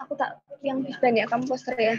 Aku tak yang dan ya kamu poster ya.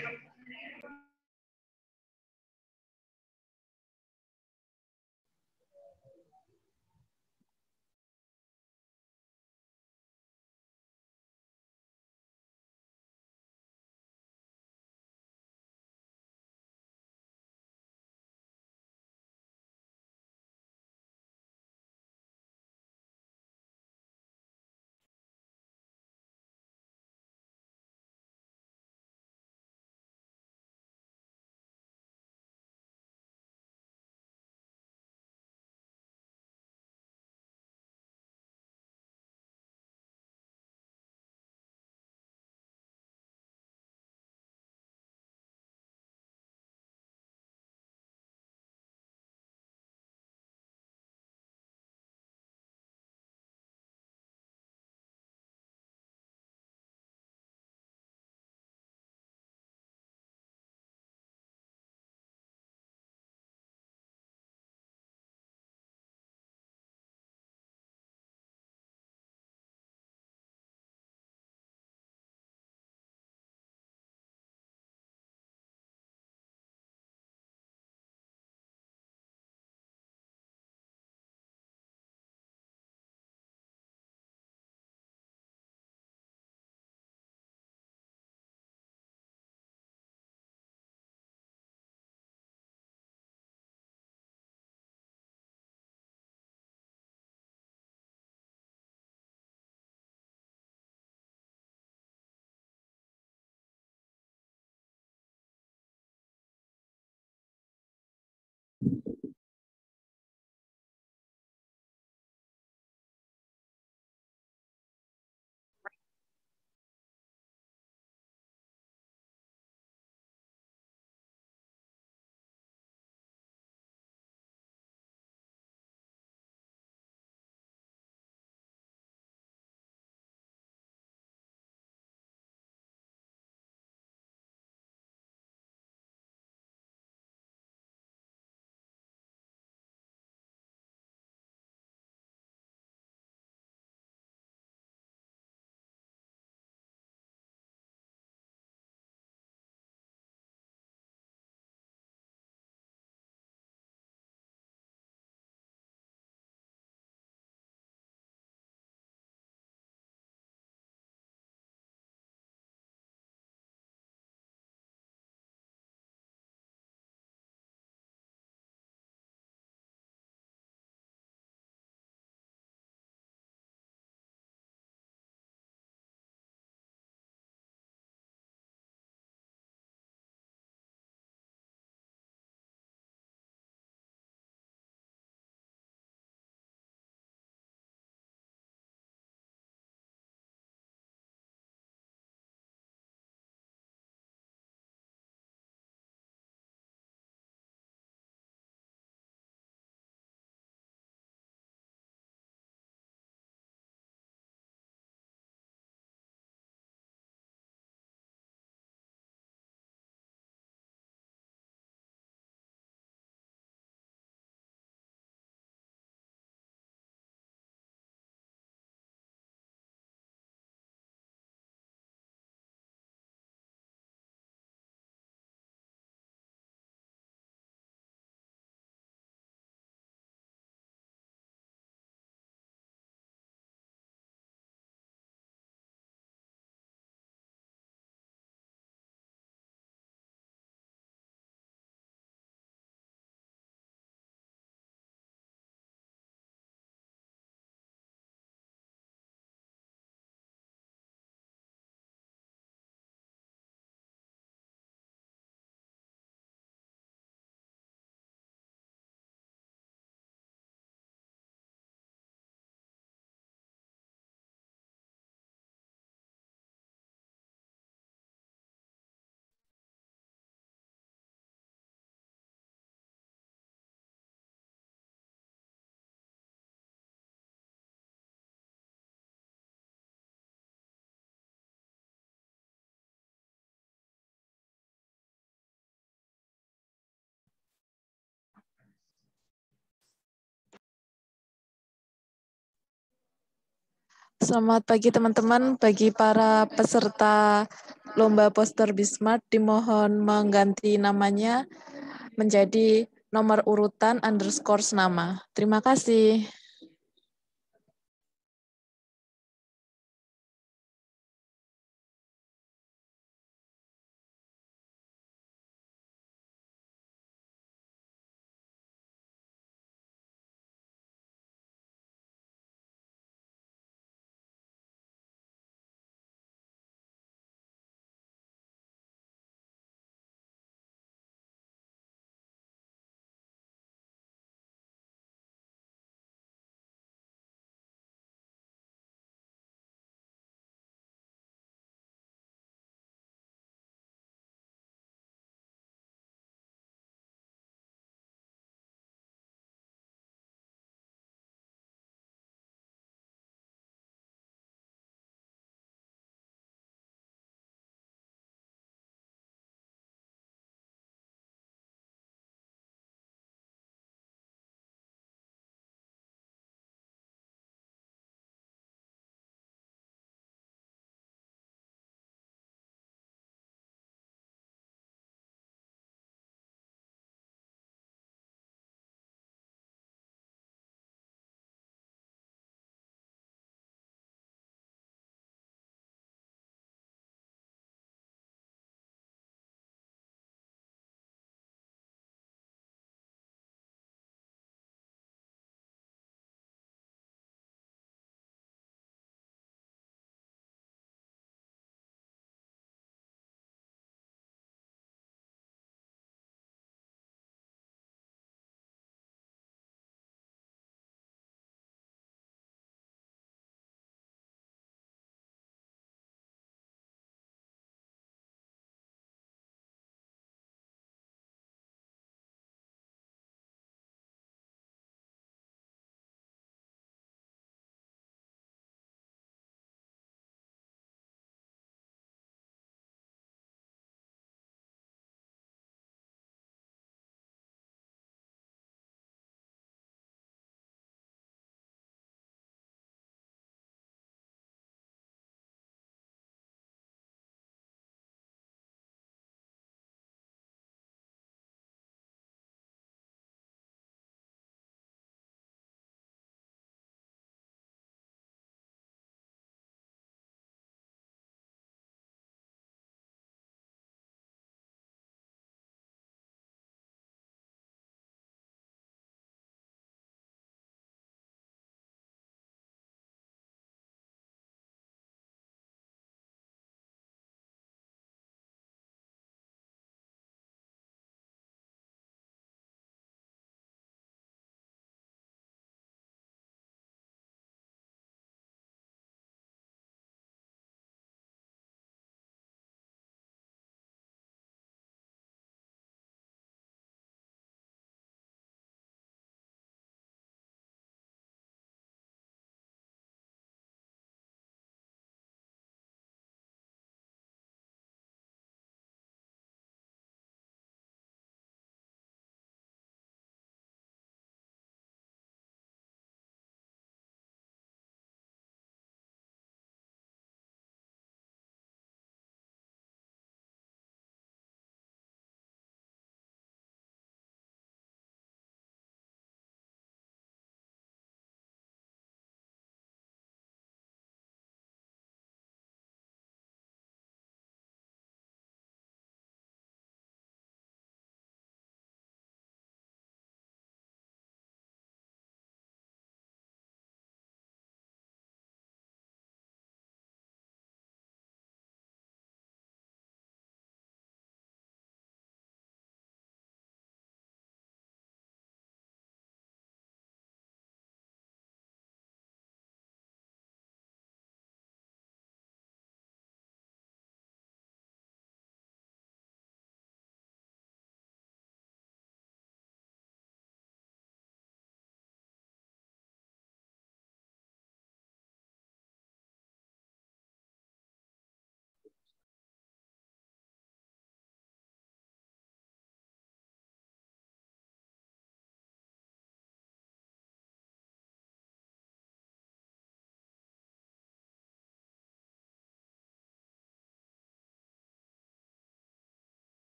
Selamat pagi teman-teman. Bagi para peserta lomba poster Bismart dimohon mengganti namanya menjadi nomor urutan underscore nama. Terima kasih.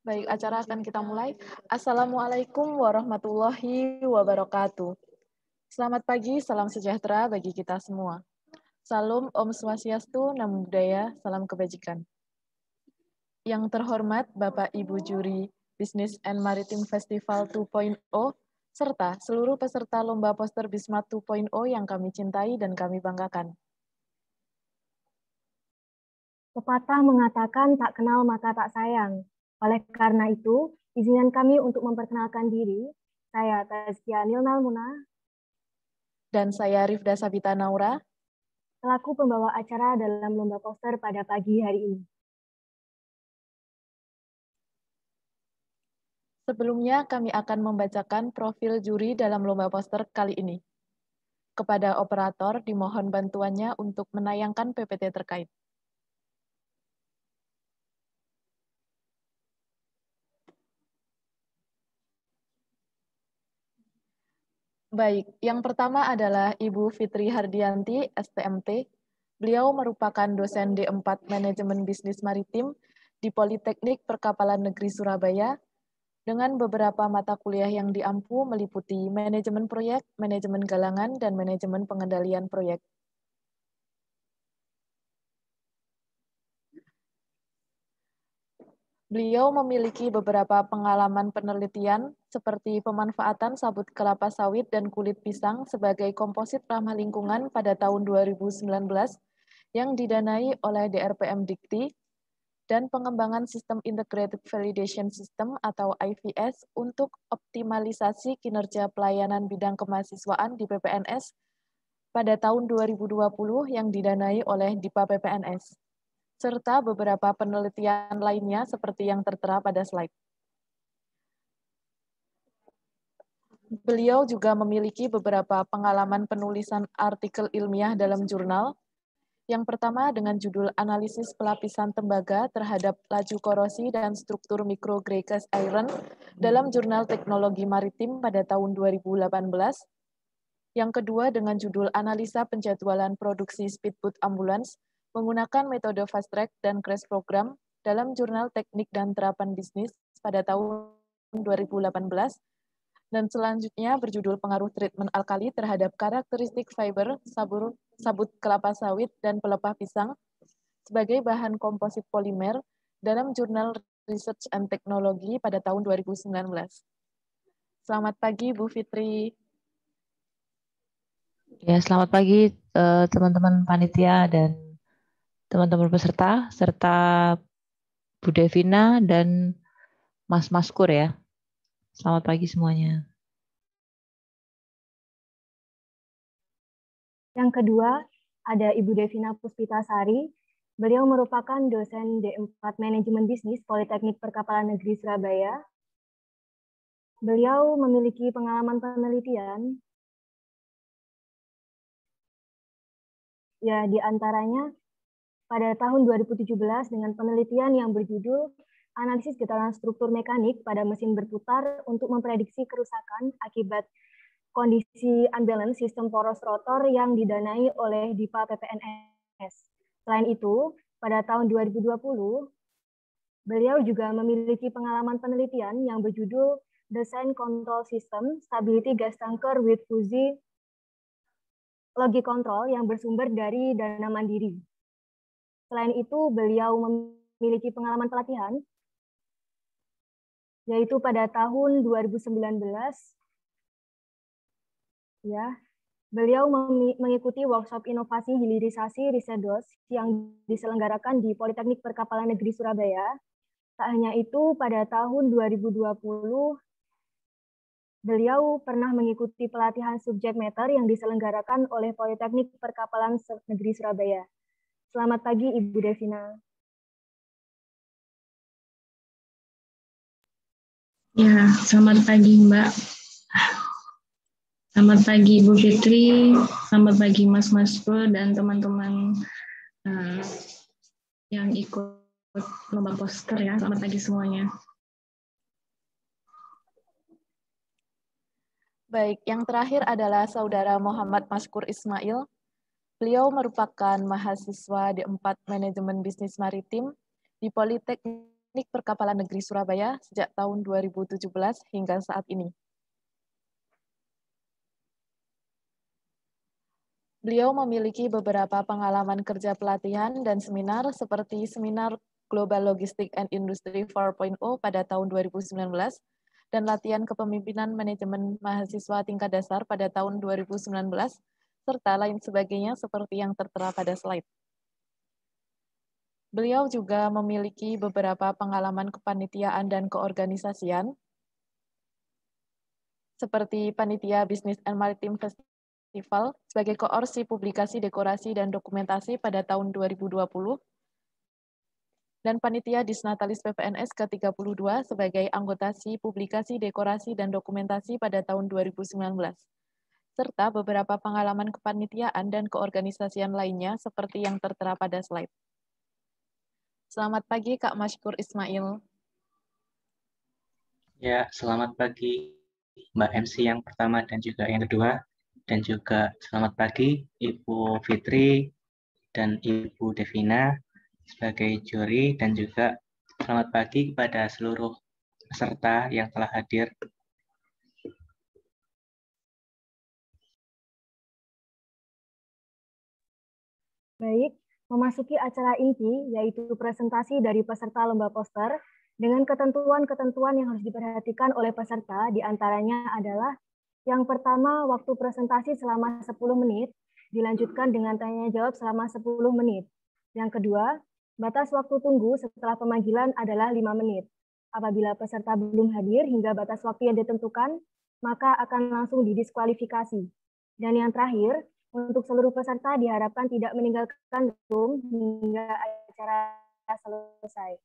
Baik, acara akan kita mulai. Assalamualaikum warahmatullahi wabarakatuh. Selamat pagi, salam sejahtera bagi kita semua. Salam Om Swastiastu, Namo Buddhaya, salam kebajikan. Yang terhormat Bapak Ibu Juri Business and Maritime Festival 2.0, serta seluruh peserta Lomba Poster Bismart 2.0 yang kami cintai dan kami banggakan. Pepatah mengatakan tak kenal maka tak sayang. Oleh karena itu, izinkan kami untuk memperkenalkan diri. Saya Tazkia Nilnal Muna. Dan saya Rifda Sabita Naura. Selaku pembawa acara dalam lomba poster pada pagi hari ini. Sebelumnya, kami akan membacakan profil juri dalam lomba poster kali ini. Kepada operator, dimohon bantuannya untuk menayangkan PPT terkait. Baik, yang pertama adalah Ibu Fitri Hardianti, STMT. Beliau merupakan dosen D4 Manajemen Bisnis Maritim di Politeknik Perkapalan Negeri Surabaya, dengan beberapa mata kuliah yang diampu meliputi manajemen proyek, manajemen galangan, dan manajemen pengendalian proyek. Beliau memiliki beberapa pengalaman penelitian seperti pemanfaatan sabut kelapa sawit dan kulit pisang sebagai komposit ramah lingkungan pada tahun 2019 yang didanai oleh DRPM Dikti, dan pengembangan sistem Integrated Validation System atau IVS untuk optimalisasi kinerja pelayanan bidang kemahasiswaan di PPNS pada tahun 2020 yang didanai oleh DIPA PPNS, serta beberapa penelitian lainnya seperti yang tertera pada slide. Beliau juga memiliki beberapa pengalaman penulisan artikel ilmiah dalam jurnal. Yang pertama dengan judul Analisis Pelapisan Tembaga terhadap Laju Korosi dan Struktur Mikro Grey Cast Iron dalam Jurnal Teknologi Maritim pada tahun 2018. Yang kedua dengan judul Analisa Penjadwalan Produksi Speedboat Ambulans menggunakan metode Fast Track dan Crash Program dalam Jurnal Teknik dan Terapan Bisnis pada tahun 2018. Dan selanjutnya berjudul Pengaruh Treatment Alkali terhadap Karakteristik Fiber, Sabut Kelapa Sawit, dan Pelepah Pisang sebagai bahan komposit polimer dalam Jurnal Research and Technology pada tahun 2019. Selamat pagi, Bu Fitri. Ya, selamat pagi teman-teman panitia dan teman-teman peserta, serta Bu Devina dan Mas Maskur ya. Selamat pagi semuanya. Yang kedua, ada Ibu Devina Puspitasari. Beliau merupakan dosen D4 Manajemen Bisnis Politeknik Perkapalan Negeri Surabaya. Beliau memiliki pengalaman penelitian, ya di antaranya pada tahun 2017 dengan penelitian yang berjudul Analisis Getaran Struktur Mekanik pada Mesin Berputar untuk memprediksi kerusakan akibat kondisi unbalance sistem poros rotor yang didanai oleh DIPA PPNS. Selain itu, pada tahun 2020, beliau juga memiliki pengalaman penelitian yang berjudul Design Control System Stability Gas Tanker with Fuzzy Logic Control yang bersumber dari dana mandiri. Selain itu, beliau memiliki pengalaman pelatihan, yaitu pada tahun 2019, ya, beliau mengikuti workshop inovasi hilirisasi Risedos yang diselenggarakan di Politeknik Perkapalan Negeri Surabaya. Tak hanya itu, pada tahun 2020, beliau pernah mengikuti pelatihan subject matter yang diselenggarakan oleh Politeknik Perkapalan Negeri Surabaya. Selamat pagi, Ibu Devina. Ya, selamat pagi Mbak. Selamat pagi Bu Fitri, selamat pagi Mas Maskur dan teman-teman yang ikut lomba poster ya. Selamat pagi semuanya. Baik, yang terakhir adalah Saudara Muhammad Maskur Ismail. Beliau merupakan mahasiswa D4 Manajemen Bisnis Maritim di Politeknik Teknik Perkapalan Negeri Surabaya sejak tahun 2017 hingga saat ini. Beliau memiliki beberapa pengalaman kerja pelatihan dan seminar seperti seminar Global Logistik and Industry 4.0 pada tahun 2019 dan latihan kepemimpinan manajemen mahasiswa tingkat dasar pada tahun 2019 serta lain sebagainya seperti yang tertera pada slide. Beliau juga memiliki beberapa pengalaman kepanitiaan dan keorganisasian seperti panitia Business and Maritime Festival sebagai koorsi publikasi, dekorasi, dan dokumentasi pada tahun 2020, dan panitia Disnatalis PPNS ke-32 sebagai anggotasi publikasi, dekorasi, dan dokumentasi pada tahun 2019, serta beberapa pengalaman kepanitiaan dan keorganisasian lainnya seperti yang tertera pada slide. Selamat pagi, Kak Mashkur Ismail. Ya, selamat pagi Mbak MC yang pertama dan juga yang kedua. Dan juga selamat pagi Ibu Fitri dan Ibu Devina sebagai juri, dan juga selamat pagi kepada seluruh peserta yang telah hadir. Baik, memasuki acara inti, yaitu presentasi dari peserta lomba poster, dengan ketentuan-ketentuan yang harus diperhatikan oleh peserta, diantaranya adalah yang pertama, waktu presentasi selama 10 menit, dilanjutkan dengan tanya-jawab selama 10 menit. Yang kedua, batas waktu tunggu setelah pemanggilan adalah 5 menit. Apabila peserta belum hadir hingga batas waktu yang ditentukan, maka akan langsung didiskualifikasi. Dan yang terakhir, untuk seluruh peserta diharapkan tidak meninggalkan room hingga acara selesai.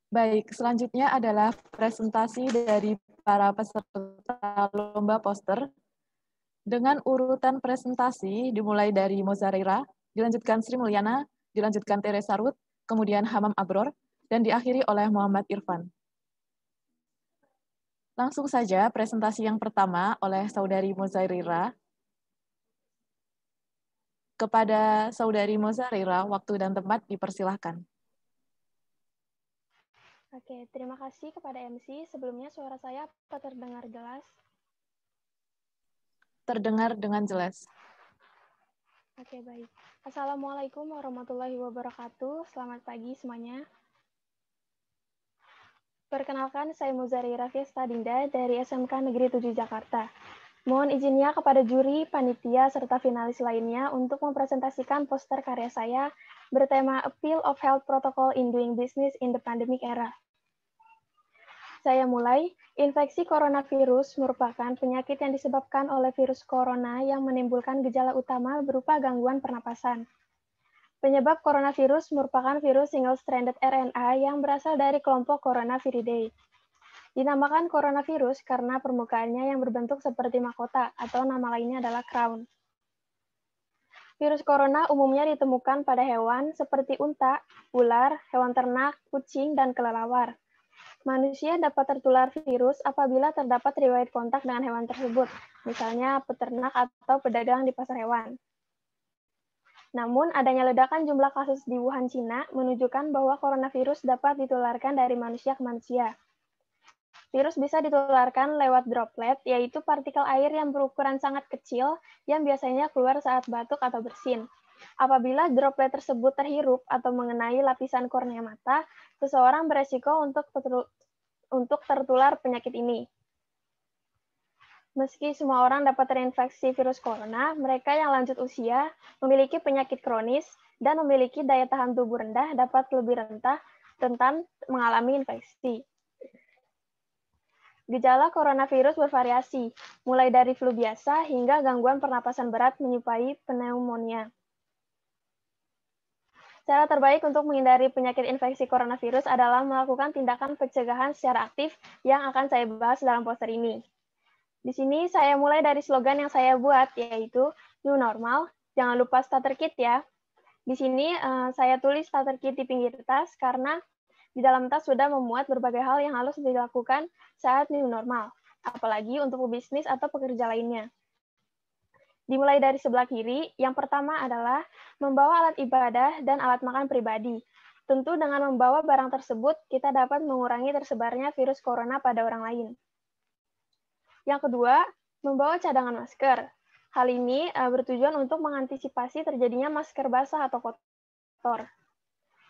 Baik, selanjutnya adalah presentasi dari para peserta lomba poster. Dengan urutan presentasi dimulai dari Mozareira, dilanjutkan Sri Mulyana, dilanjutkan Teresa Ruth, kemudian Hamam Abror, dan diakhiri oleh Muhammad Irfan. Langsung saja presentasi yang pertama oleh Saudari Mozareira. Kepada Saudari Mozareira, waktu dan tempat dipersilahkan. Oke, terima kasih kepada MC. Sebelumnya suara saya apa terdengar jelas? Terdengar dengan jelas. Oke, baik. Assalamualaikum warahmatullahi wabarakatuh. Selamat pagi semuanya. Perkenalkan, saya Mozareira Fiesta Dinda dari SMK Negeri 7 Jakarta. Mohon izinnya kepada juri, panitia, serta finalis lainnya untuk mempresentasikan poster karya saya bertema Appeal of Health Protocol in Doing Business in the Pandemic Era. Saya mulai. Infeksi coronavirus merupakan penyakit yang disebabkan oleh virus corona yang menimbulkan gejala utama berupa gangguan pernapasan. Penyebab coronavirus merupakan virus single-stranded RNA yang berasal dari kelompok Coronaviridae. Dinamakan coronavirus karena permukaannya yang berbentuk seperti mahkota atau nama lainnya adalah crown. Virus corona umumnya ditemukan pada hewan seperti unta, ular, hewan ternak, kucing, dan kelelawar. Manusia dapat tertular virus apabila terdapat riwayat kontak dengan hewan tersebut, misalnya peternak atau pedagang di pasar hewan. Namun, adanya ledakan jumlah kasus di Wuhan, Cina, menunjukkan bahwa coronavirus dapat ditularkan dari manusia ke manusia. Virus bisa ditularkan lewat droplet, yaitu partikel air yang berukuran sangat kecil yang biasanya keluar saat batuk atau bersin. Apabila droplet tersebut terhirup atau mengenai lapisan kornea mata, seseorang beresiko untuk tertular penyakit ini. Meski semua orang dapat terinfeksi virus corona, mereka yang lanjut usia, memiliki penyakit kronis, dan memiliki daya tahan tubuh rendah dapat lebih rentan mengalami infeksi. Gejala coronavirus bervariasi, mulai dari flu biasa hingga gangguan pernapasan berat menyerupai pneumonia. Cara terbaik untuk menghindari penyakit infeksi coronavirus adalah melakukan tindakan pencegahan secara aktif yang akan saya bahas dalam poster ini. Di sini saya mulai dari slogan yang saya buat, yaitu New Normal, jangan lupa starter kit ya. Di sini saya tulis starter kit di pinggir tas karena Di dalam tas sudah memuat berbagai hal yang harus dilakukan saat new normal, apalagi untuk pebisnis atau pekerja lainnya. Dimulai dari sebelah kiri, yang pertama adalah membawa alat ibadah dan alat makan pribadi. Tentu dengan membawa barang tersebut, kita dapat mengurangi tersebarnya virus corona pada orang lain. Yang kedua, membawa cadangan masker. Hal ini bertujuan untuk mengantisipasi terjadinya masker basah atau kotor.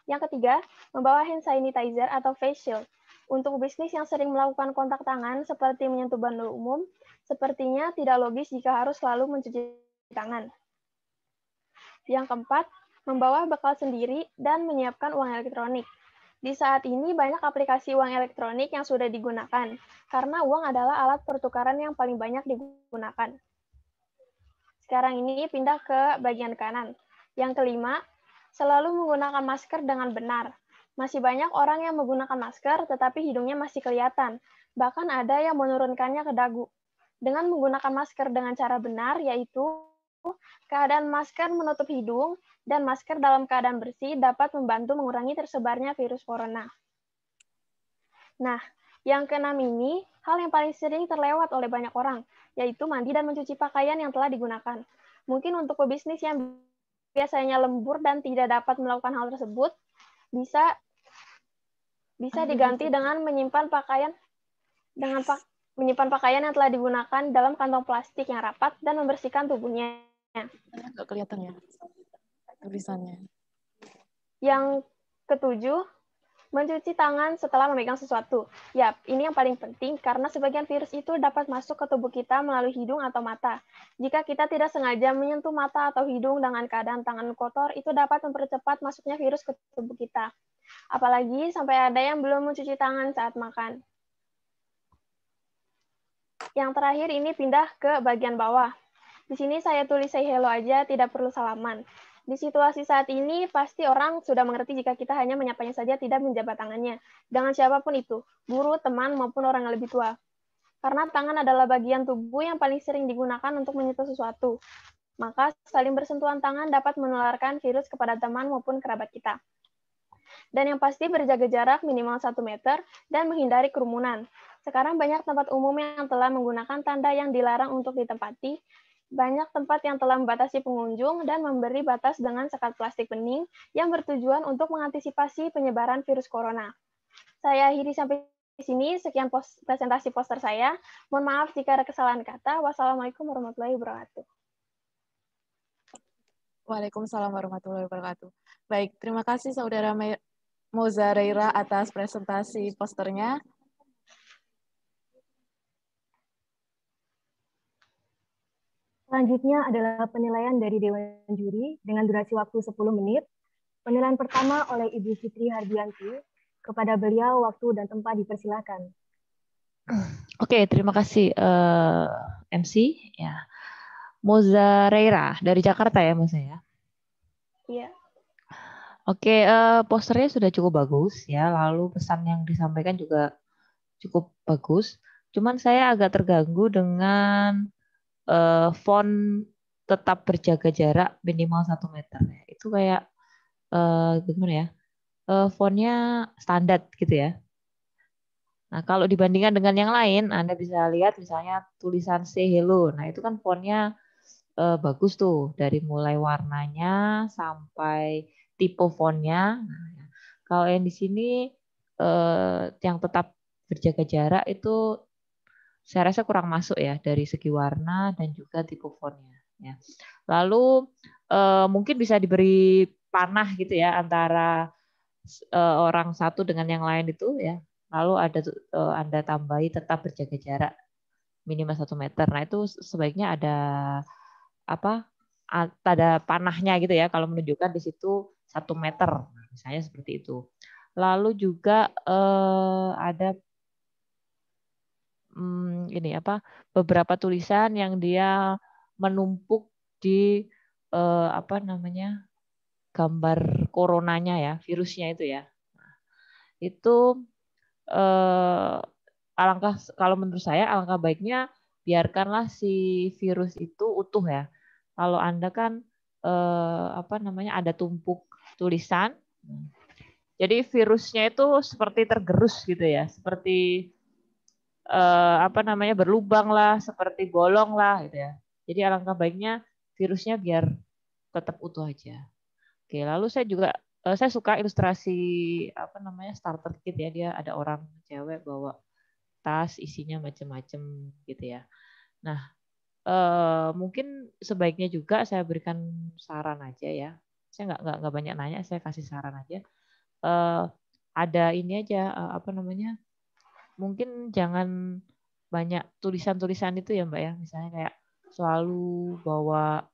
Yang ketiga, membawa hand sanitizer atau face shield. Untuk bisnis yang sering melakukan kontak tangan seperti menyentuh benda umum, sepertinya tidak logis jika harus selalu mencuci tangan. Yang keempat, membawa bekal sendiri dan menyiapkan uang elektronik. Di saat ini banyak aplikasi uang elektronik yang sudah digunakan, karena uang adalah alat pertukaran yang paling banyak digunakan. Sekarang ini pindah ke bagian kanan. Yang kelima, selalu menggunakan masker dengan benar. Masih banyak orang yang menggunakan masker, tetapi hidungnya masih kelihatan. Bahkan ada yang menurunkannya ke dagu. Dengan menggunakan masker dengan cara benar, yaitu keadaan masker menutup hidung dan masker dalam keadaan bersih dapat membantu mengurangi tersebarnya virus corona. Nah, yang keenam ini, hal yang paling sering terlewat oleh banyak orang, yaitu mandi dan mencuci pakaian yang telah digunakan. Mungkin untuk pebisnis yang biasanya lembur dan tidak dapat melakukan hal tersebut, bisa diganti dengan menyimpan pakaian yang telah digunakan dalam kantong plastik yang rapat dan membersihkan tubuhnya. Nggak kelihatan ya tulisannya. Yang ketujuh, mencuci tangan setelah memegang sesuatu. Yap, ini yang paling penting karena sebagian virus itu dapat masuk ke tubuh kita melalui hidung atau mata. Jika kita tidak sengaja menyentuh mata atau hidung dengan keadaan tangan kotor, itu dapat mempercepat masuknya virus ke tubuh kita. Apalagi sampai ada yang belum mencuci tangan saat makan. Yang terakhir ini pindah ke bagian bawah. Di sini saya tulis say hello aja, tidak perlu salaman. Di situasi saat ini, pasti orang sudah mengerti jika kita hanya menyapanya saja, tidak menjabat tangannya. Dengan siapapun itu, guru, teman, maupun orang yang lebih tua. Karena tangan adalah bagian tubuh yang paling sering digunakan untuk menyentuh sesuatu. Maka saling bersentuhan tangan dapat menularkan virus kepada teman maupun kerabat kita. Dan yang pasti berjaga jarak minimal 1 meter dan menghindari kerumunan. Sekarang banyak tempat umum yang telah menggunakan tanda yang dilarang untuk ditempati, banyak tempat yang telah membatasi pengunjung dan memberi batas dengan sekat plastik bening yang bertujuan untuk mengantisipasi penyebaran virus corona. Saya akhiri sampai di sini, sekian presentasi poster saya. Mohon maaf jika ada kesalahan kata. Wassalamualaikum warahmatullahi wabarakatuh. Waalaikumsalam warahmatullahi wabarakatuh. Baik, terima kasih Saudara Mozareira atas presentasi posternya. Selanjutnya adalah penilaian dari Dewan Juri dengan durasi waktu 10 menit. Penilaian pertama oleh Ibu Fitri Hardianti. Kepada beliau waktu dan tempat dipersilakan. Oke, terima kasih MC. Ya, Mozareira dari Jakarta ya Mas ya. Iya. Oke, posternya sudah cukup bagus ya. Lalu pesan yang disampaikan juga cukup bagus. Cuman saya agak terganggu dengan font tetap berjaga jarak minimal 1 meter. Itu kayak gimana ya? Fontnya standar gitu ya. Nah, kalau dibandingkan dengan yang lain, Anda bisa lihat misalnya tulisan say hello. Nah, itu kan fontnya bagus tuh. Dari mulai warnanya sampai tipe fontnya. Nah, kalau yang di sini yang tetap berjaga jarak itu saya rasa kurang masuk ya dari segi warna dan juga tipe fontnya. Ya. Lalu mungkin bisa diberi panah gitu ya antara orang satu dengan yang lain itu ya. Lalu ada Anda tambahi tetap berjaga jarak minimal 1 meter. Nah itu sebaiknya ada panahnya gitu ya kalau menunjukkan di situ 1 meter. Nah, misalnya seperti itu. Lalu juga ada beberapa tulisan yang dia menumpuk di gambar coronanya ya, virusnya itu ya. Nah, itu kalau menurut saya alangkah baiknya biarkanlah si virus itu utuh ya. Kalau Anda kan ada tumpuk tulisan, Jadi virusnya itu seperti tergerus gitu ya, seperti berlubang lah, seperti bolong lah gitu ya. Jadi alangkah baiknya virusnya biar tetap utuh aja. Oke, lalu saya suka ilustrasi starter kit ya. Dia ada orang cewek bawa tas isinya macam-macam gitu ya. Nah, mungkin sebaiknya juga saya berikan saran aja ya. Saya nggak banyak nanya, saya kasih saran aja. Ada ini aja mungkin jangan banyak tulisan-tulisan itu ya Mbak ya. Misalnya kayak selalu bawa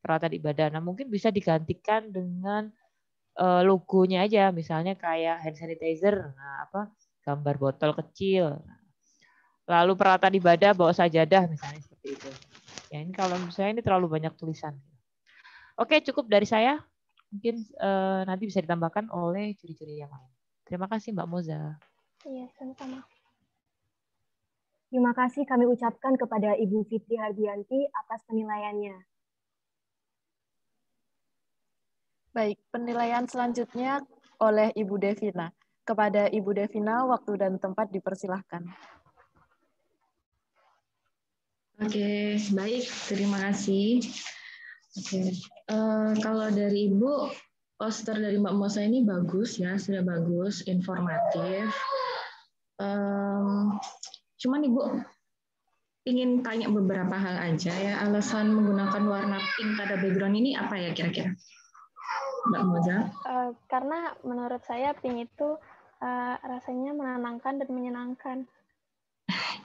peralatan ibadah. Nah, mungkin bisa digantikan dengan logonya aja, misalnya kayak hand sanitizer, gambar botol kecil. Lalu peralatan ibadah bawa sajadah misalnya seperti itu. Ya ini kalau menurut saya ini terlalu banyak tulisan. Oke, cukup dari saya. Mungkin nanti bisa ditambahkan oleh juri-juri yang lain. Terima kasih Mbak Moza. Iya, sama-sama. Terima kasih kami ucapkan kepada Ibu Fitri Hardianti atas penilaiannya. Baik, penilaian selanjutnya oleh Ibu Devina. Kepada Ibu Devina, waktu dan tempat dipersilahkan. Oke, baik. Terima kasih. Oke, kalau dari Ibu, poster dari Mbak Moza ini bagus ya, sudah bagus, informatif. Cuman Ibu ingin tanya beberapa hal aja ya. Alasan menggunakan warna pink pada background ini apa ya kira-kira, Mbak Moza? Karena menurut saya pink itu rasanya menenangkan dan menyenangkan.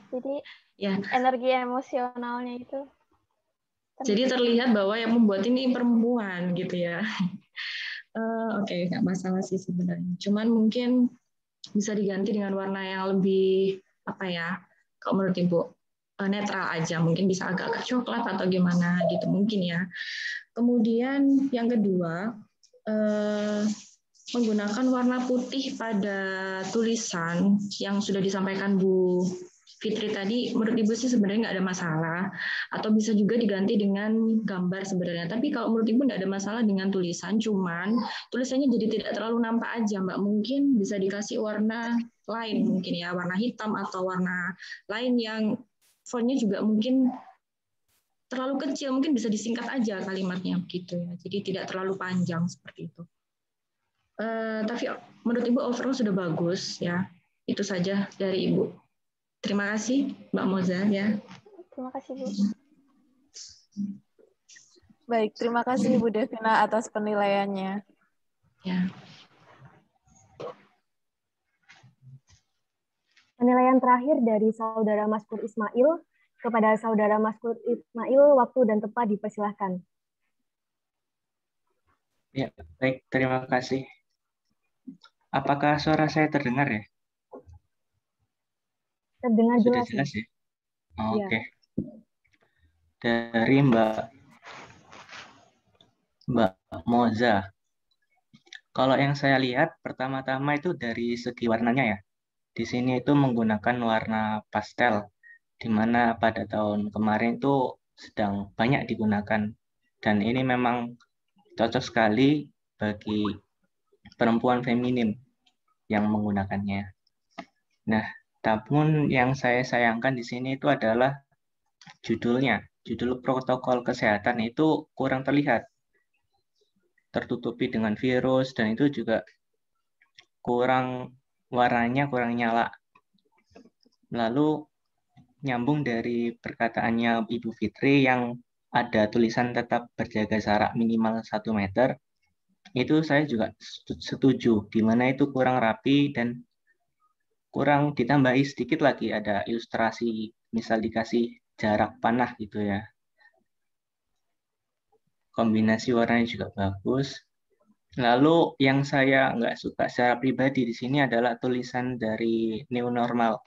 Jadi ya, energi emosionalnya itu. Jadi terlihat bahwa yang membuat ini perempuan gitu ya. Oke, nggak masalah sih sebenarnya. Cuman mungkin bisa diganti dengan warna yang lebih kalau menurut Ibu netral aja, mungkin bisa agak-agak coklat atau gimana gitu mungkin ya. Kemudian yang kedua, menggunakan warna putih pada tulisan yang sudah disampaikan Bu Fitri tadi, menurut Ibu sih sebenarnya nggak ada masalah, atau bisa juga diganti dengan gambar sebenarnya. Tapi kalau menurut Ibu nggak ada masalah dengan tulisan, cuman tulisannya jadi tidak terlalu nampak aja, Mbak. Mungkin bisa dikasih warna lain, mungkin ya warna hitam atau warna lain yang fontnya juga mungkin terlalu kecil, mungkin bisa disingkat aja kalimatnya begitu ya. Jadi tidak terlalu panjang seperti itu. Tapi menurut Ibu overall sudah bagus ya. Itu saja dari Ibu. Terima kasih Mbak Moza ya. Terima kasih Bu. Baik, terima kasih Ibu Devina atas penilaiannya. Ya. Penilaian terakhir dari Saudara Maskur Ismail. Kepada Saudara Maskur Ismail, waktu dan tempat dipersilahkan. Ya, baik, terima kasih. Apakah suara saya terdengar ya? Terdengar Sudah jelas. jelas ya? Ya. Oke. Dari Mbak Moza. Kalau yang saya lihat pertama-tama itu dari segi warnanya ya. Di sini itu menggunakan warna pastel, di mana pada tahun kemarin itu sedang banyak digunakan. Dan ini memang cocok sekali bagi perempuan feminim yang menggunakannya. Nah, namun yang saya sayangkan di sini itu adalah judulnya. Judul protokol kesehatan itu kurang terlihat. Tertutupi dengan virus dan itu juga warnanya kurang nyala. Lalu nyambung dari perkataannya Ibu Fitri yang ada tulisan tetap berjaga jarak minimal 1 meter, itu saya juga setuju, di mana itu kurang rapi dan kurang ditambahi sedikit lagi ada ilustrasi, misal dikasih jarak panah gitu ya. Kombinasi warnanya juga bagus. Lalu yang saya nggak suka secara pribadi di sini adalah tulisan dari New Normal.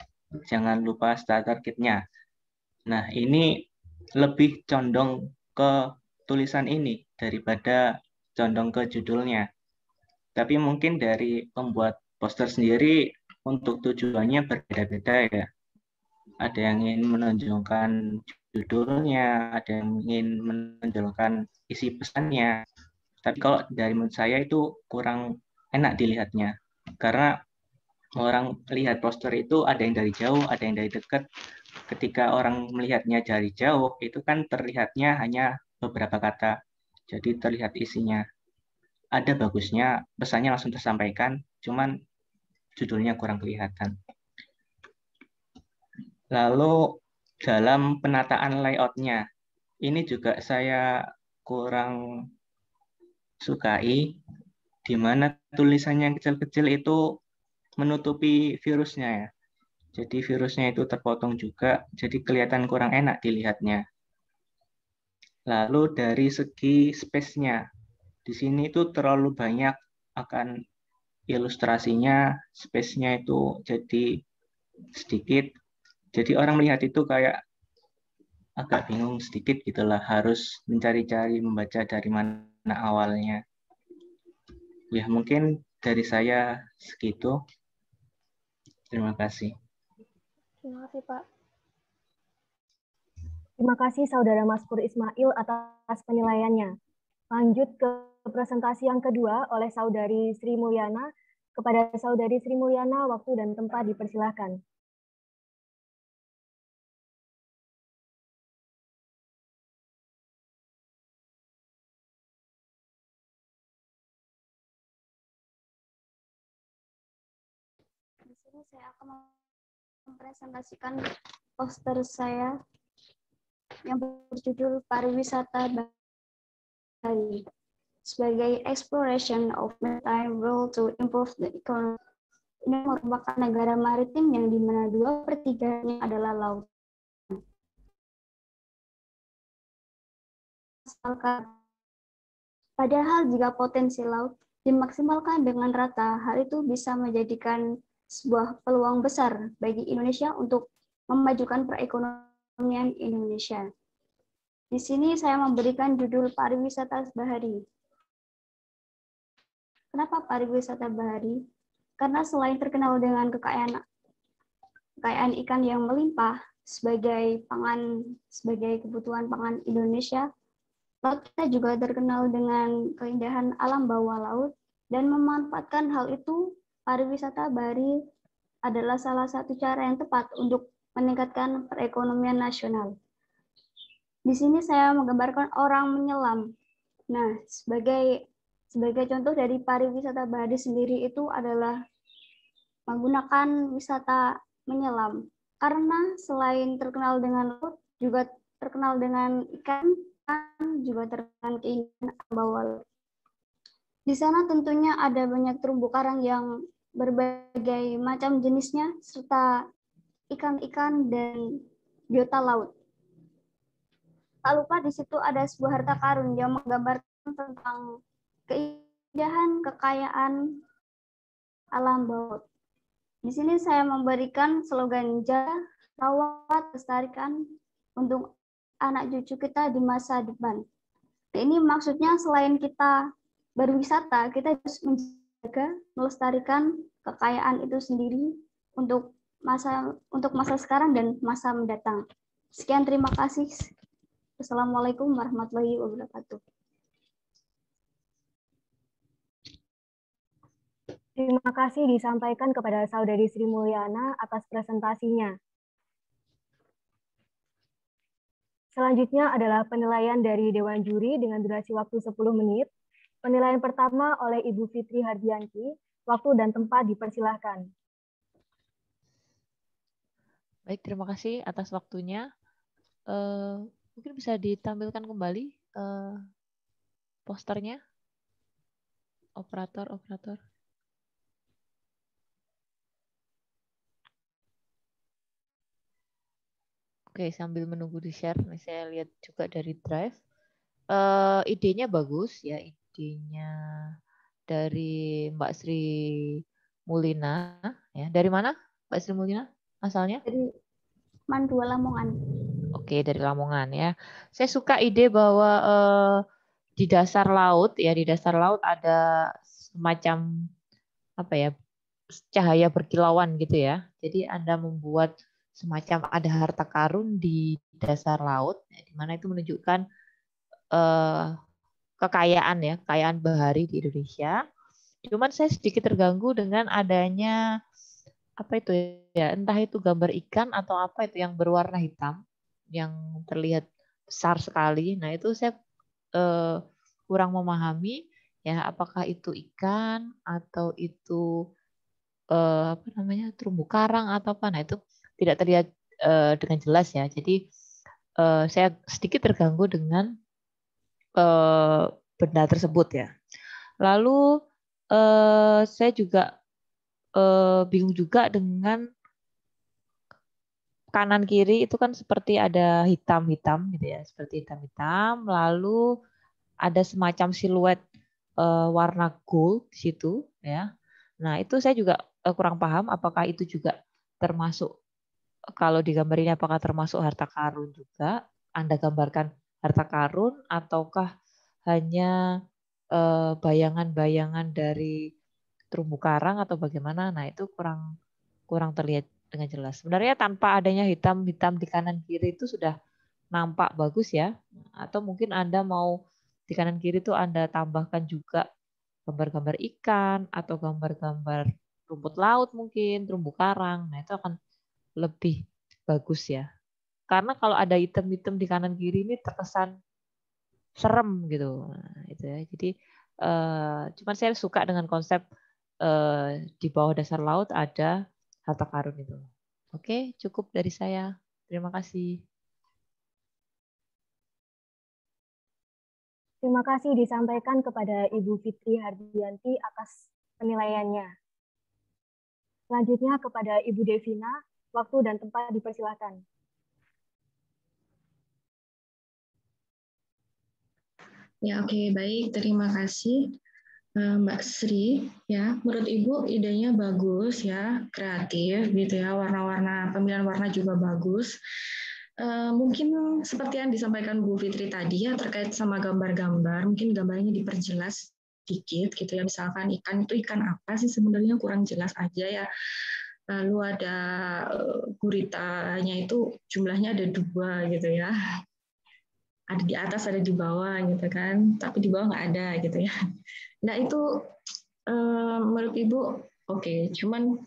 Jangan lupa starter kit-nya. Nah, ini lebih condong ke tulisan ini daripada condong ke judulnya. Tapi mungkin dari pembuat poster sendiri untuk tujuannya berbeda-beda ya. Ada yang ingin menonjolkan judulnya, ada yang ingin menonjolkan isi pesannya. Tapi kalau dari menurut saya itu kurang enak dilihatnya. Karena orang lihat poster itu ada yang dari jauh, ada yang dari dekat. Ketika orang melihatnya dari jauh, itu kan terlihatnya hanya beberapa kata. Jadi terlihat isinya. Ada bagusnya, pesannya langsung tersampaikan, cuman judulnya kurang kelihatan. Lalu dalam penataan layout-nya, ini juga saya kurang sukai, di mana tulisannya yang kecil-kecil itu menutupi virusnya ya. Jadi virusnya itu terpotong juga, jadi kelihatan kurang enak dilihatnya. Lalu dari segi space-nya, di sini itu terlalu banyak akan ilustrasinya, space-nya itu jadi sedikit. Jadi orang melihat itu kayak agak bingung sedikit gitulah, harus mencari-cari membaca dari mana awalnya. Ya mungkin dari saya segitu. Terima kasih. Terima kasih, Pak. Terima kasih Saudara Maskur Ismail atas penilaiannya. Lanjut ke presentasi yang kedua oleh Saudari Sri Mulyana. Kepada Saudari Sri Mulyana, waktu dan tempat dipersilahkan. Di sini saya akan mempresentasikan poster saya yang berjudul Pariwisata Bali sebagai exploration of maritime role to improve the economy. Ini merupakan negara maritim yang dimana 2/3-nya adalah laut. Padahal jika potensi laut dimaksimalkan dengan rata, hal itu bisa menjadikan sebuah peluang besar bagi Indonesia untuk memajukan perekonomian Indonesia. Di sini saya memberikan judul pariwisata bahari. Kenapa pariwisata bahari? Karena selain terkenal dengan kekayaan ikan yang melimpah sebagai kebutuhan pangan Indonesia, laut kita juga terkenal dengan keindahan alam bawah laut, dan memanfaatkan hal itu, pariwisata bahari adalah salah satu cara yang tepat untuk meningkatkan perekonomian nasional. Di sini saya menggambarkan orang menyelam. Nah, sebagai contoh dari pariwisata bahari sendiri itu adalah menggunakan wisata menyelam. Karena selain terkenal dengan laut, juga terkenal dengan ikan, juga terkenal keindahan bawah laut. Di sana tentunya ada banyak terumbu karang yang berbagai macam jenisnya, serta ikan-ikan dan biota laut. Tak lupa di situ ada sebuah harta karun yang menggambarkan tentang keindahan, kekayaan alam bawah laut. Di sini saya memberikan slogan jaga, rawat, lestarikan untuk anak cucu kita di masa depan. Ini maksudnya selain kita berwisata, kita harus menjaga, melestarikan kekayaan itu sendiri untuk masa sekarang dan masa mendatang. Sekian, terima kasih. Assalamualaikum warahmatullahi wabarakatuh. Terima kasih disampaikan kepada Saudari Sri Mulyana atas presentasinya. Selanjutnya adalah penilaian dari Dewan Juri dengan durasi waktu 10 menit. Penilaian pertama oleh Ibu Fitri Hardianti. Waktu dan tempat dipersilahkan. Baik, terima kasih atas waktunya. Mungkin bisa ditampilkan kembali posternya, operator. Oke, sambil menunggu di-share, saya lihat juga dari Drive. Idenya bagus ya, idenya dari Mbak Sri Mulyana. Ya, dari mana Mbak Sri Mulyana asalnya? Dari Mandua, Lamongan. Oke, dari Lamongan ya. Saya suka ide bahwa di dasar laut ada semacam cahaya berkilauan gitu ya. Jadi Anda membuat semacam ada harta karun di dasar laut, di mana itu menunjukkan kekayaan bahari di Indonesia. Cuman saya sedikit terganggu dengan adanya apa itu ya, entah itu gambar ikan atau apa itu yang berwarna hitam yang terlihat besar sekali. Nah, itu saya kurang memahami ya, apakah itu ikan atau itu apa namanya, terumbu karang atau apa. Nah, itu tidak terlihat dengan jelas ya. Jadi saya sedikit terganggu dengan benda tersebut ya. Lalu saya juga bingung juga dengan kanan kiri itu kan seperti ada hitam-hitam gitu ya, seperti hitam-hitam. Lalu ada semacam siluet warna gold di situ ya. Nah, itu saya juga kurang paham apakah itu juga termasuk, kalau digambar ini apakah termasuk harta karun juga? Anda gambarkan harta karun ataukah hanya bayangan-bayangan dari terumbu karang atau bagaimana? Nah, itu kurang terlihat dengan jelas. Sebenarnya tanpa adanya hitam-hitam di kanan kiri itu sudah nampak bagus ya. Atau mungkin Anda mau di kanan kiri itu Anda tambahkan juga gambar-gambar ikan atau gambar-gambar rumput laut mungkin, terumbu karang. Nah, itu akan lebih bagus ya. Karena kalau ada item-item di kanan kiri ini terkesan serem gitu. Nah, itu ya. Jadi cuman saya suka dengan konsep di bawah dasar laut ada harta karun itu. Oke, cukup dari saya. Terima kasih. Terima kasih disampaikan kepada Ibu Fitri Hardianti atas penilaiannya. Selanjutnya kepada Ibu Devina, waktu dan tempat dipersilakan. Ya, oke, baik. Terima kasih Mbak Sri. Ya, menurut Ibu idenya bagus ya, kreatif gitu ya, warna-warna, pemilihan warna juga bagus. Mungkin seperti yang disampaikan Bu Fitri tadi ya, terkait sama gambar-gambar, mungkin gambarnya diperjelas sedikit gitu ya, misalkan ikan itu ikan apa sih sebenarnya, kurang jelas aja ya. Lalu ada guritanya itu jumlahnya ada 2 gitu ya, ada di atas ada di bawah gitu kan, tapi di bawah nggak ada gitu ya. Nah, itu menurut Ibu oke, cuman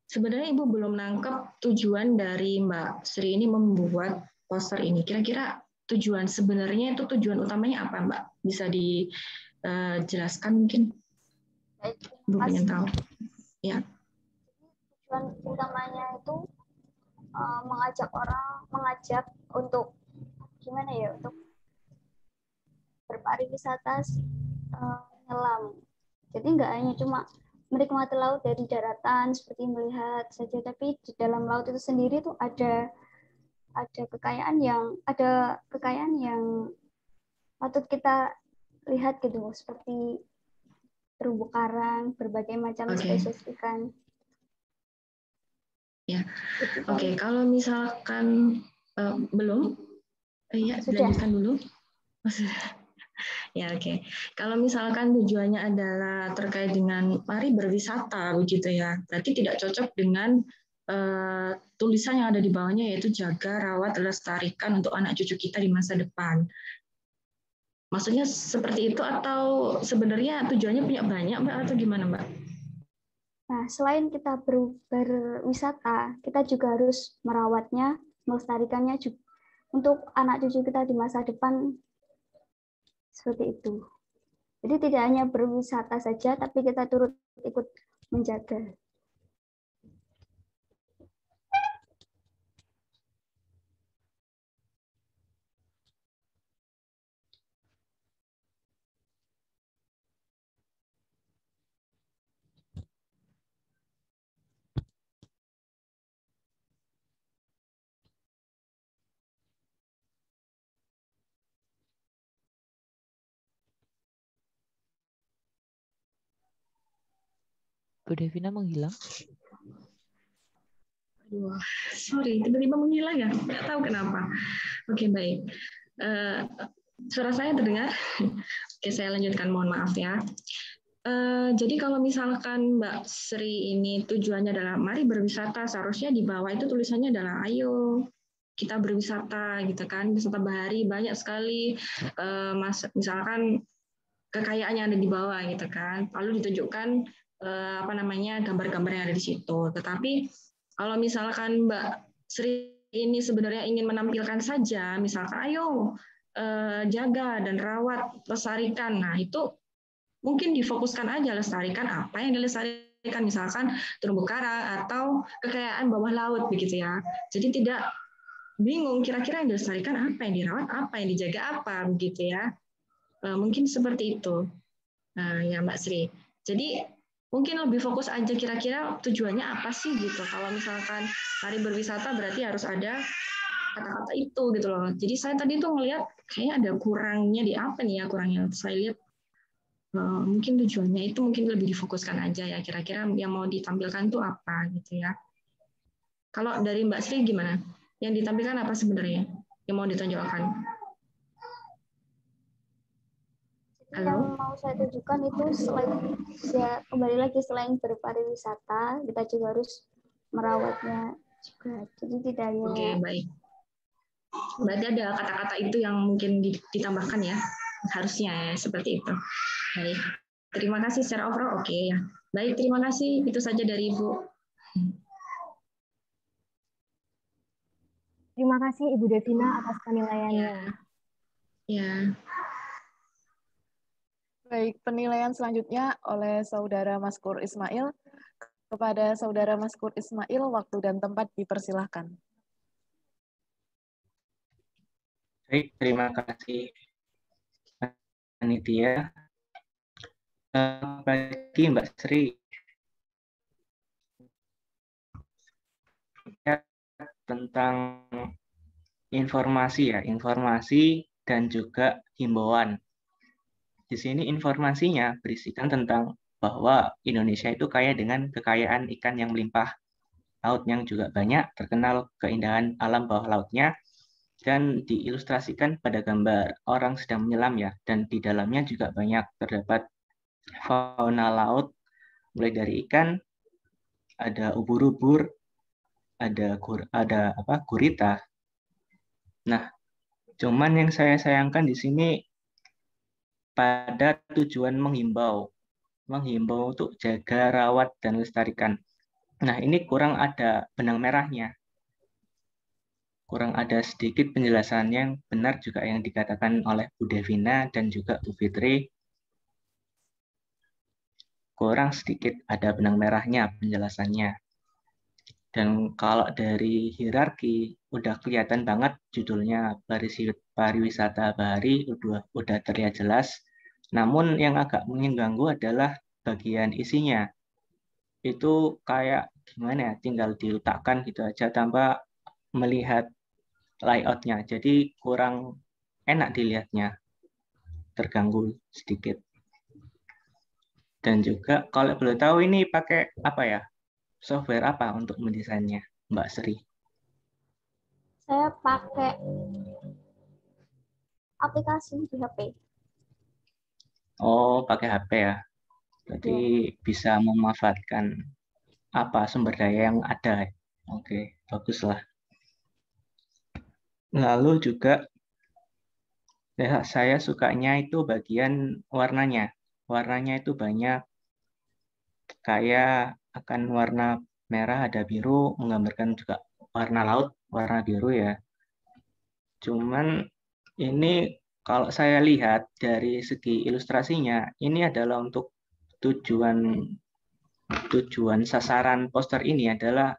sebenarnya Ibu belum nangkep tujuan dari Mbak Sri ini membuat poster ini. Kira-kira tujuan sebenarnya itu tujuan utamanya apa, Mbak? Bisa dijelaskan mungkin? Baik, Ibu pengen tahu. Ya. tujuan utamanya itu mengajak untuk gimana ya, untuk berpariwisata nyelam. Jadi nggak hanya cuma menikmati laut dari daratan seperti melihat saja, tapi di dalam laut itu sendiri tuh ada kekayaan yang patut kita lihat gitu, seperti terumbu karang, berbagai macam spesies ikan. Ya, oke. Kalau misalkan belum, ya dilanjutkan dulu. Ya, oke. Kalau misalkan tujuannya adalah terkait dengan mari berwisata begitu ya, berarti tidak cocok dengan tulisan yang ada di bawahnya, yaitu jaga, rawat, lestarikan untuk anak cucu kita di masa depan. Maksudnya seperti itu atau sebenarnya tujuannya punya banyak, Mbak, atau gimana, Mbak? Nah, selain kita berwisata, kita juga harus merawatnya, melestarikannya juga untuk anak cucu kita di masa depan. Seperti itu. Jadi tidak hanya berwisata saja, tapi kita turut ikut menjaga. Bu Devina menghilang. Aduh, sorry, tiba-tiba menghilang ya, nggak tahu kenapa. Oke, baik. Suara saya terdengar? Oke, saya lanjutkan, mohon maaf ya. Jadi kalau misalkan Mbak Sri ini tujuannya adalah mari berwisata, seharusnya di bawah itu tulisannya adalah ayo kita berwisata gitu kan, wisata bahari banyak sekali. Misalkan kekayaan yang ada di bawah gitu kan. Lalu ditunjukkan gambar-gambar yang ada di situ. Tetapi kalau misalkan Mbak Sri ini sebenarnya ingin menampilkan saja, misalkan ayo jaga dan rawat, lestarikan. Nah, itu mungkin difokuskan aja, lestarikan apa yang dilestarikan, misalkan terumbu karang atau kekayaan bawah laut begitu ya. Jadi tidak bingung kira-kira yang dilestarikan apa, yang dirawat apa, yang dijaga apa begitu ya. Mungkin seperti itu. Nah, ya Mbak Sri. Jadi mungkin lebih fokus aja kira-kira tujuannya apa sih gitu. Kalau misalkan hari berwisata berarti harus ada kata-kata itu gitu loh. Jadi saya tadi tuh ngelihat kayaknya ada kurangnya di apa nih ya, kurangnya saya lihat mungkin tujuannya itu mungkin lebih difokuskan aja ya, kira-kira yang mau ditampilkan tuh apa gitu ya. Kalau dari Mbak Sri gimana? Yang ditampilkan apa sebenarnya yang mau ditonjolkan? Yang mau saya tunjukkan itu selain ya kembali lagi selain berpariwisata, kita juga harus merawatnya juga. Jadi tidak hanya. Oke, baik. Berarti ada kata-kata itu yang mungkin ditambahkan ya, harusnya ya seperti itu. Baik, terima kasih secara overall. Oke ya. Baik, terima kasih. Itu saja dari Ibu. Terima kasih Ibu Devina atas penilaiannya. Ya. Baik, penilaian selanjutnya oleh Saudara Maskur Ismail. Kepada Saudara Maskur Ismail, waktu dan tempat dipersilahkan. Baik, terima kasih panitia. Pagi Mbak Sri. Tentang informasi ya, informasi dan juga himbauan. Di sini informasinya berisikan tentang bahwa Indonesia itu kaya dengan kekayaan ikan yang melimpah, laut yang juga banyak, terkenal keindahan alam bawah lautnya, dan diilustrasikan pada gambar orang sedang menyelam ya, dan di dalamnya juga banyak terdapat fauna laut, mulai dari ikan, ada ubur-ubur, ada gurita. Nah, cuman yang saya sayangkan di sini pada tujuan menghimbau untuk jaga, rawat, dan lestarikan. Nah, ini kurang ada benang merahnya. Kurang ada sedikit penjelasan yang benar juga yang dikatakan oleh Bu Devina dan juga Bu Fitri. Kurang sedikit ada benang merahnya penjelasannya. Dan kalau dari hierarki, udah kelihatan banget judulnya pariwisata bahari, udah terlihat jelas. Namun yang agak mengganggu adalah bagian isinya. Itu kayak gimana ya, tinggal diletakkan gitu aja tanpa melihat layoutnya. Jadi kurang enak dilihatnya, terganggu sedikit. Dan juga kalau boleh tahu ini pakai apa ya? Software apa untuk mendesainnya, Mbak Sri? Saya pakai aplikasi di HP. Oh, pakai HP ya. Jadi bisa memanfaatkan apa sumber daya yang ada. Oke, baguslah. Lalu juga ya, saya sukanya itu bagian warnanya. Warnanya itu banyak, kayak akan warna merah, ada biru, menggambarkan juga warna laut, warna biru ya. Cuman ini kalau saya lihat dari segi ilustrasinya, ini adalah untuk tujuan sasaran poster ini adalah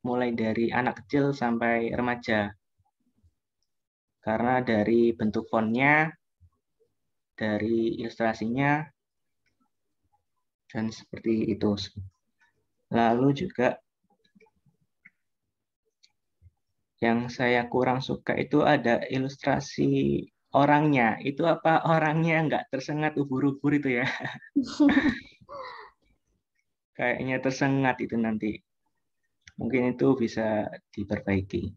mulai dari anak kecil sampai remaja. Karena dari bentuk fontnya, dari ilustrasinya, dan seperti itu. Lalu juga yang saya kurang suka itu ada ilustrasi orangnya. Itu apa orangnya nggak tersengat ubur-ubur itu ya? Kayaknya tersengat itu nanti. Mungkin itu bisa diperbaiki.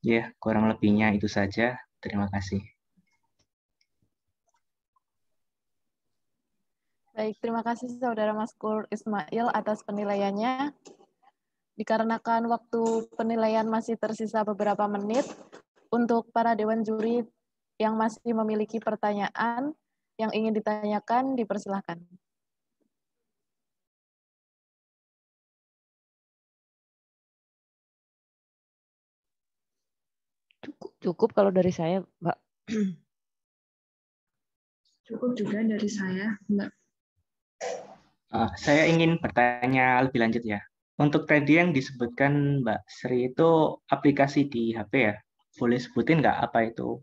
Ya, kurang lebihnya itu saja. Terima kasih. Baik, terima kasih Saudara Maskur Ismail atas penilaiannya. Dikarenakan waktu penilaian masih tersisa beberapa menit, untuk para Dewan Juri yang masih memiliki pertanyaan, Yang ingin ditanyakan dipersilahkan. Cukup kalau dari saya, Mbak. Cukup juga dari saya, Mbak. Saya ingin bertanya lebih lanjut ya. Untuk tadi yang disebutkan Mbak Sri itu aplikasi di HP ya. Boleh sebutin nggak apa itu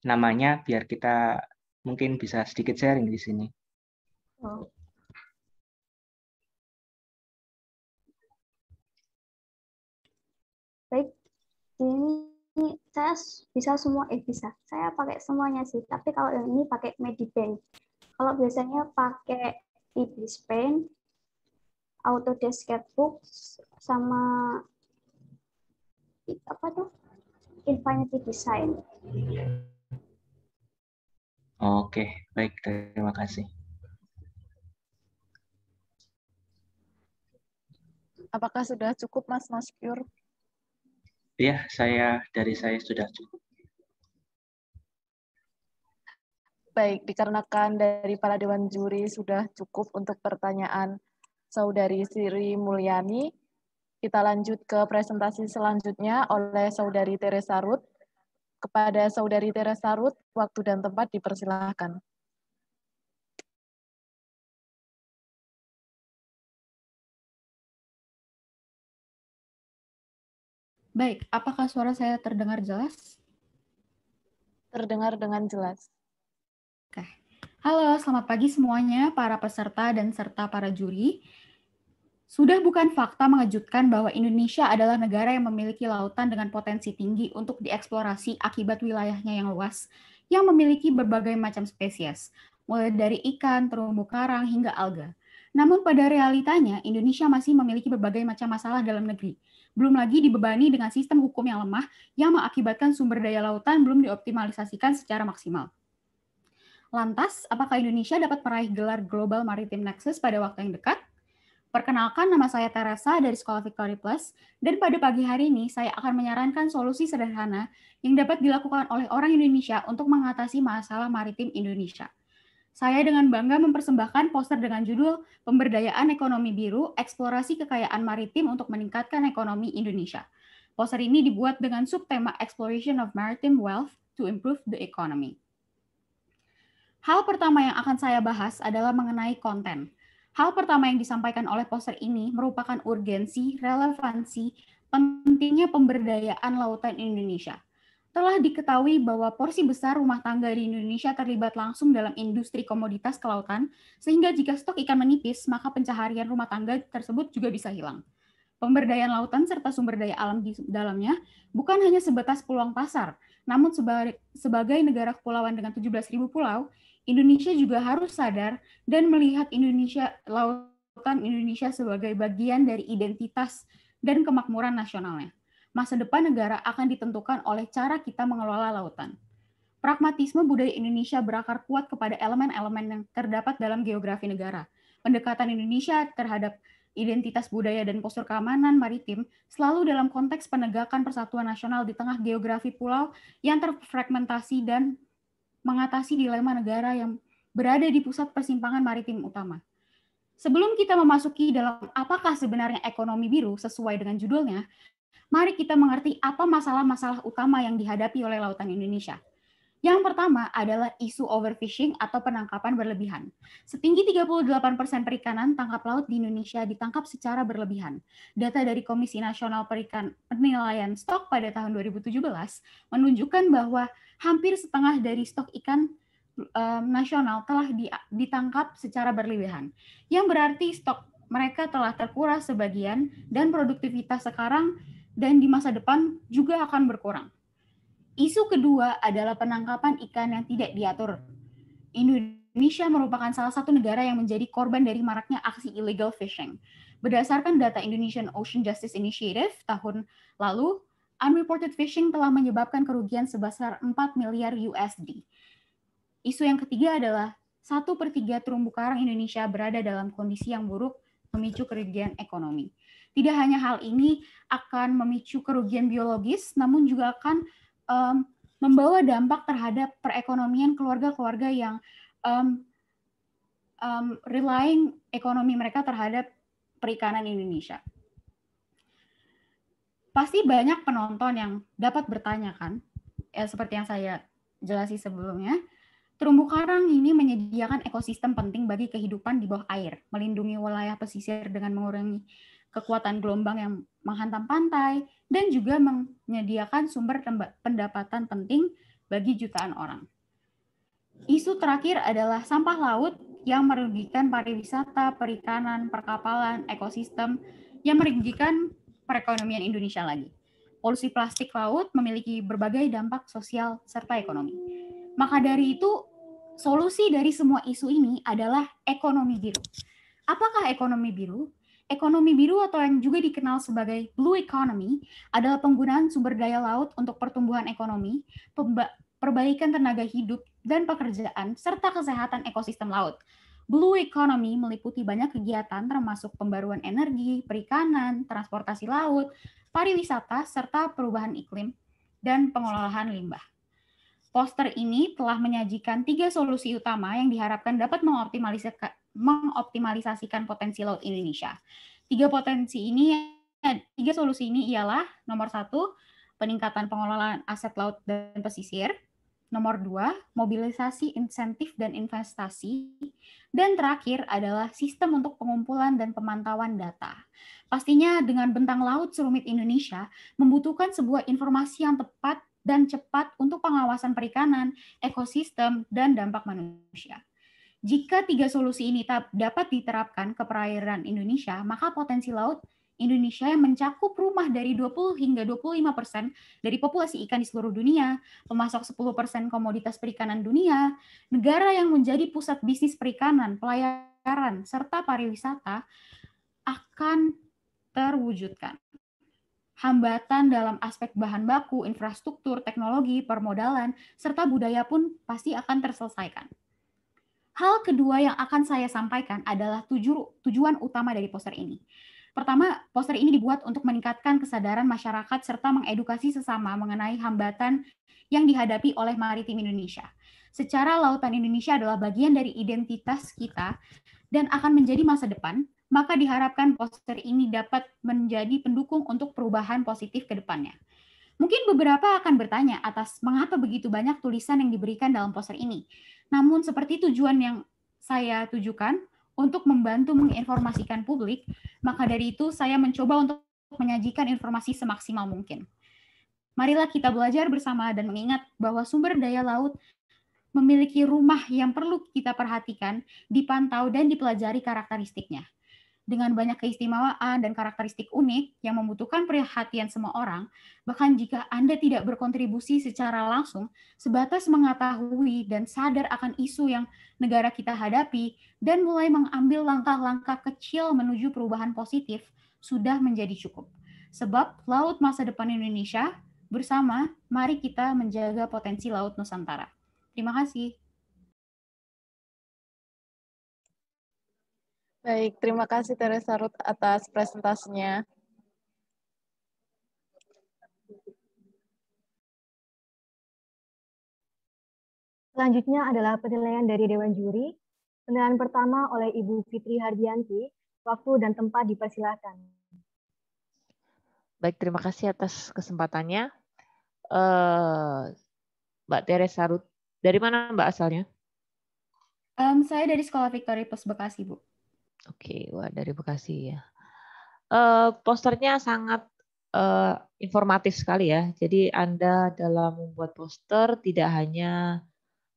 namanya biar kita mungkin bisa sedikit sharing di sini. Oh. Baik, ini saya bisa semua, bisa. Saya pakai semuanya sih, tapi kalau yang ini pakai Medibank. Kalau biasanya pakai eBizPay, Autodesk Sketchbook, sama apa tuh? Infinity Design. Oke, baik, terima kasih. Apakah sudah cukup, Mas Pure? Ya, dari saya sudah cukup. Baik, dikarenakan dari para Dewan Juri sudah cukup untuk pertanyaan Saudari Sri Mulyani, kita lanjut ke presentasi selanjutnya oleh Saudari Teresa Ruth. Kepada Saudari Teresa Ruth, waktu dan tempat dipersilahkan. Baik, apakah suara saya terdengar jelas? Terdengar dengan jelas. Oke. Halo, selamat pagi semuanya, para peserta dan serta para juri. Sudah bukan fakta mengejutkan bahwa Indonesia adalah negara yang memiliki lautan dengan potensi tinggi untuk dieksplorasi akibat wilayahnya yang luas, yang memiliki berbagai macam spesies, mulai dari ikan, terumbu karang, hingga alga. Namun pada realitanya, Indonesia masih memiliki berbagai macam masalah dalam negeri. Belum lagi dibebani dengan sistem hukum yang lemah yang mengakibatkan sumber daya lautan belum dioptimalisasikan secara maksimal. Lantas, apakah Indonesia dapat meraih gelar Global Maritime Nexus pada waktu yang dekat? Perkenalkan, nama saya Teresa dari Sekolah Victory Plus, dan pada pagi hari ini saya akan menyarankan solusi sederhana yang dapat dilakukan oleh orang Indonesia untuk mengatasi masalah maritim Indonesia. Saya dengan bangga mempersembahkan poster dengan judul Pemberdayaan Ekonomi Biru, Eksplorasi Kekayaan Maritim untuk Meningkatkan Ekonomi Indonesia. Poster ini dibuat dengan subtema Exploration of Maritime Wealth to Improve the Economy. Hal pertama yang akan saya bahas adalah mengenai konten. Hal pertama yang disampaikan oleh poster ini merupakan urgensi, relevansi, pentingnya pemberdayaan lautan Indonesia. Telah diketahui bahwa porsi besar rumah tangga di Indonesia terlibat langsung dalam industri komoditas kelautan, sehingga jika stok ikan menipis, maka pencaharian rumah tangga tersebut juga bisa hilang. Pemberdayaan lautan serta sumber daya alam di dalamnya bukan hanya sebatas peluang pasar, namun sebagai negara kepulauan dengan 17.000 pulau, Indonesia juga harus sadar dan melihat lautan Indonesia sebagai bagian dari identitas dan kemakmuran nasionalnya. Masa depan negara akan ditentukan oleh cara kita mengelola lautan. Pragmatisme budaya Indonesia berakar kuat kepada elemen-elemen yang terdapat dalam geografi negara. Pendekatan Indonesia terhadap identitas budaya dan postur keamanan maritim selalu dalam konteks penegakan persatuan nasional di tengah geografi pulau yang terfragmentasi dan mengatasi dilema negara yang berada di pusat persimpangan maritim utama. Sebelum kita memasuki dalam apakah sebenarnya ekonomi biru sesuai dengan judulnya, mari kita mengerti apa masalah-masalah utama yang dihadapi oleh lautan Indonesia. Yang pertama adalah isu overfishing atau penangkapan berlebihan. Setinggi 38% perikanan tangkap laut di Indonesia ditangkap secara berlebihan. Data dari Komisi Nasional Penilaian Stok pada tahun 2017 menunjukkan bahwa hampir setengah dari stok ikan nasional telah ditangkap secara berlebihan. Yang berarti stok mereka telah terkuras sebagian dan produktivitas sekarang dan di masa depan juga akan berkurang. Isu kedua adalah penangkapan ikan yang tidak diatur. Indonesia merupakan salah satu negara yang menjadi korban dari maraknya aksi illegal fishing. Berdasarkan data Indonesian Ocean Justice Initiative tahun lalu, unreported fishing telah menyebabkan kerugian sebesar 4 miliar USD. Isu yang ketiga adalah 1/3 terumbu karang Indonesia berada dalam kondisi yang buruk, memicu kerugian ekonomi. Tidak hanya hal ini akan memicu kerugian biologis, namun juga akan membawa dampak terhadap perekonomian keluarga-keluarga yang relying ekonomi mereka terhadap perikanan Indonesia. Pasti banyak penonton yang dapat bertanya kan, seperti yang saya jelasi sebelumnya, terumbu karang ini menyediakan ekosistem penting bagi kehidupan di bawah air, melindungi wilayah pesisir dengan mengurangi kekuatan gelombang yang menghantam pantai, dan juga menyediakan sumber pendapatan penting bagi jutaan orang. Isu terakhir adalah sampah laut yang merugikan pariwisata, perikanan, perkapalan, ekosistem, yang merugikan perekonomian Indonesia lagi. Polusi plastik laut memiliki berbagai dampak sosial serta ekonomi. Maka dari itu, solusi dari semua isu ini adalah ekonomi biru. Apakah ekonomi biru? Ekonomi biru atau yang juga dikenal sebagai blue economy adalah penggunaan sumber daya laut untuk pertumbuhan ekonomi, perbaikan tenaga hidup dan pekerjaan, serta kesehatan ekosistem laut. Blue economy meliputi banyak kegiatan termasuk pembaruan energi, perikanan, transportasi laut, pariwisata, serta perubahan iklim dan pengelolaan limbah. Poster ini telah menyajikan 3 solusi utama yang diharapkan dapat mengoptimalisasikan potensi laut Indonesia. 3 solusi ini ialah nomor 1, peningkatan pengelolaan aset laut dan pesisir. Nomor 2, mobilisasi insentif dan investasi. Dan terakhir adalah sistem untuk pengumpulan dan pemantauan data. Pastinya dengan bentang laut serumit Indonesia membutuhkan sebuah informasi yang tepat dan cepat untuk pengawasan perikanan, ekosistem, dan dampak manusia. Jika 3 solusi ini dapat diterapkan ke perairan Indonesia, maka potensi laut Indonesia yang mencakup rumah dari 20 hingga 25% dari populasi ikan di seluruh dunia, pemasok 10% komoditas perikanan dunia, negara yang menjadi pusat bisnis perikanan, pelayaran, serta pariwisata akan terwujudkan. Hambatan dalam aspek bahan baku, infrastruktur, teknologi, permodalan, serta budaya pun pasti akan terselesaikan. Hal kedua yang akan saya sampaikan adalah tujuan utama dari poster ini. Pertama, poster ini dibuat untuk meningkatkan kesadaran masyarakat serta mengedukasi sesama mengenai hambatan yang dihadapi oleh maritim Indonesia. Secara lautan Indonesia adalah bagian dari identitas kita dan akan menjadi masa depan, maka diharapkan poster ini dapat menjadi pendukung untuk perubahan positif ke depannya. Mungkin beberapa akan bertanya atas mengapa begitu banyak tulisan yang diberikan dalam poster ini. Namun seperti tujuan yang saya tujukan untuk membantu menginformasikan publik, maka dari itu saya mencoba untuk menyajikan informasi semaksimal mungkin. Marilah kita belajar bersama dan mengingat bahwa sumber daya laut memiliki rumah yang perlu kita perhatikan, dipantau, dan dipelajari karakteristiknya. Dengan banyak keistimewaan dan karakteristik unik yang membutuhkan perhatian semua orang, bahkan jika Anda tidak berkontribusi secara langsung, sebatas mengetahui dan sadar akan isu yang negara kita hadapi, dan mulai mengambil langkah-langkah kecil menuju perubahan positif, sudah menjadi cukup. Sebab laut masa depan Indonesia, bersama, mari kita menjaga potensi laut Nusantara. Terima kasih. Baik, terima kasih Teresa Ruth atas presentasinya. Selanjutnya adalah penilaian dari Dewan Juri. Penilaian pertama oleh Ibu Fitri Hardianti. Waktu dan tempat dipersilakan. Baik, terima kasih atas kesempatannya. Mbak Teresa Ruth, dari mana Mbak asalnya? Saya dari Sekolah Victory Plus Bekasi, Bu. Oke, wah dari Bekasi ya. Posternya sangat informatif sekali ya. Jadi Anda dalam membuat poster tidak hanya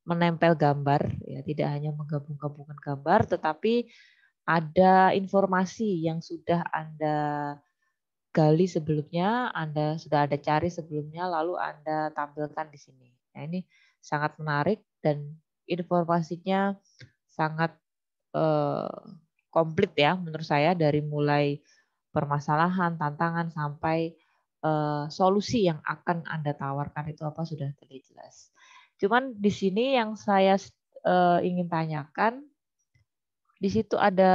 menempel gambar, ya, tidak hanya menggabung-gabungkan gambar, tetapi ada informasi yang sudah Anda gali sebelumnya, Anda sudah ada cari sebelumnya, lalu Anda tampilkan di sini. Nah, ini sangat menarik dan informasinya sangat komplit ya menurut saya, dari mulai permasalahan, tantangan sampai solusi yang akan Anda tawarkan itu apa sudah terlihat jelas. Cuman di sini yang saya ingin tanyakan, di situ ada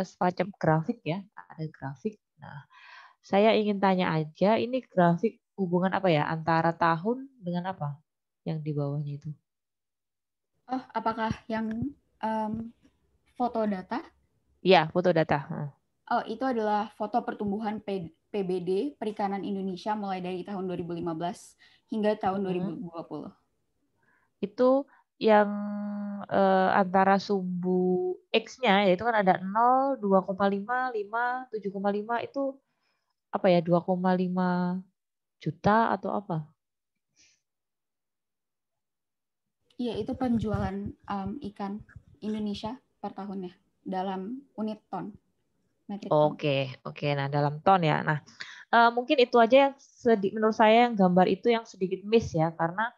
semacam grafik ya, ada grafik. Nah, saya ingin tanya aja, ini grafik hubungan apa ya antara tahun dengan apa yang di bawahnya itu? Oh, apakah yang foto data? Iya, foto data. Oh, itu adalah foto pertumbuhan PBD perikanan Indonesia mulai dari tahun 2015 hingga tahun 2020. Itu yang antara sumbu X-nya, yaitu kan ada 0, 2,5, 5, 7,5, itu apa ya, 2,5 juta atau apa? Iya, itu penjualan ikan Indonesia per tahunnya dalam unit ton. Oke. Nah dalam ton ya. Nah mungkin itu aja yang menurut saya yang gambar itu yang sedikit miss ya, karena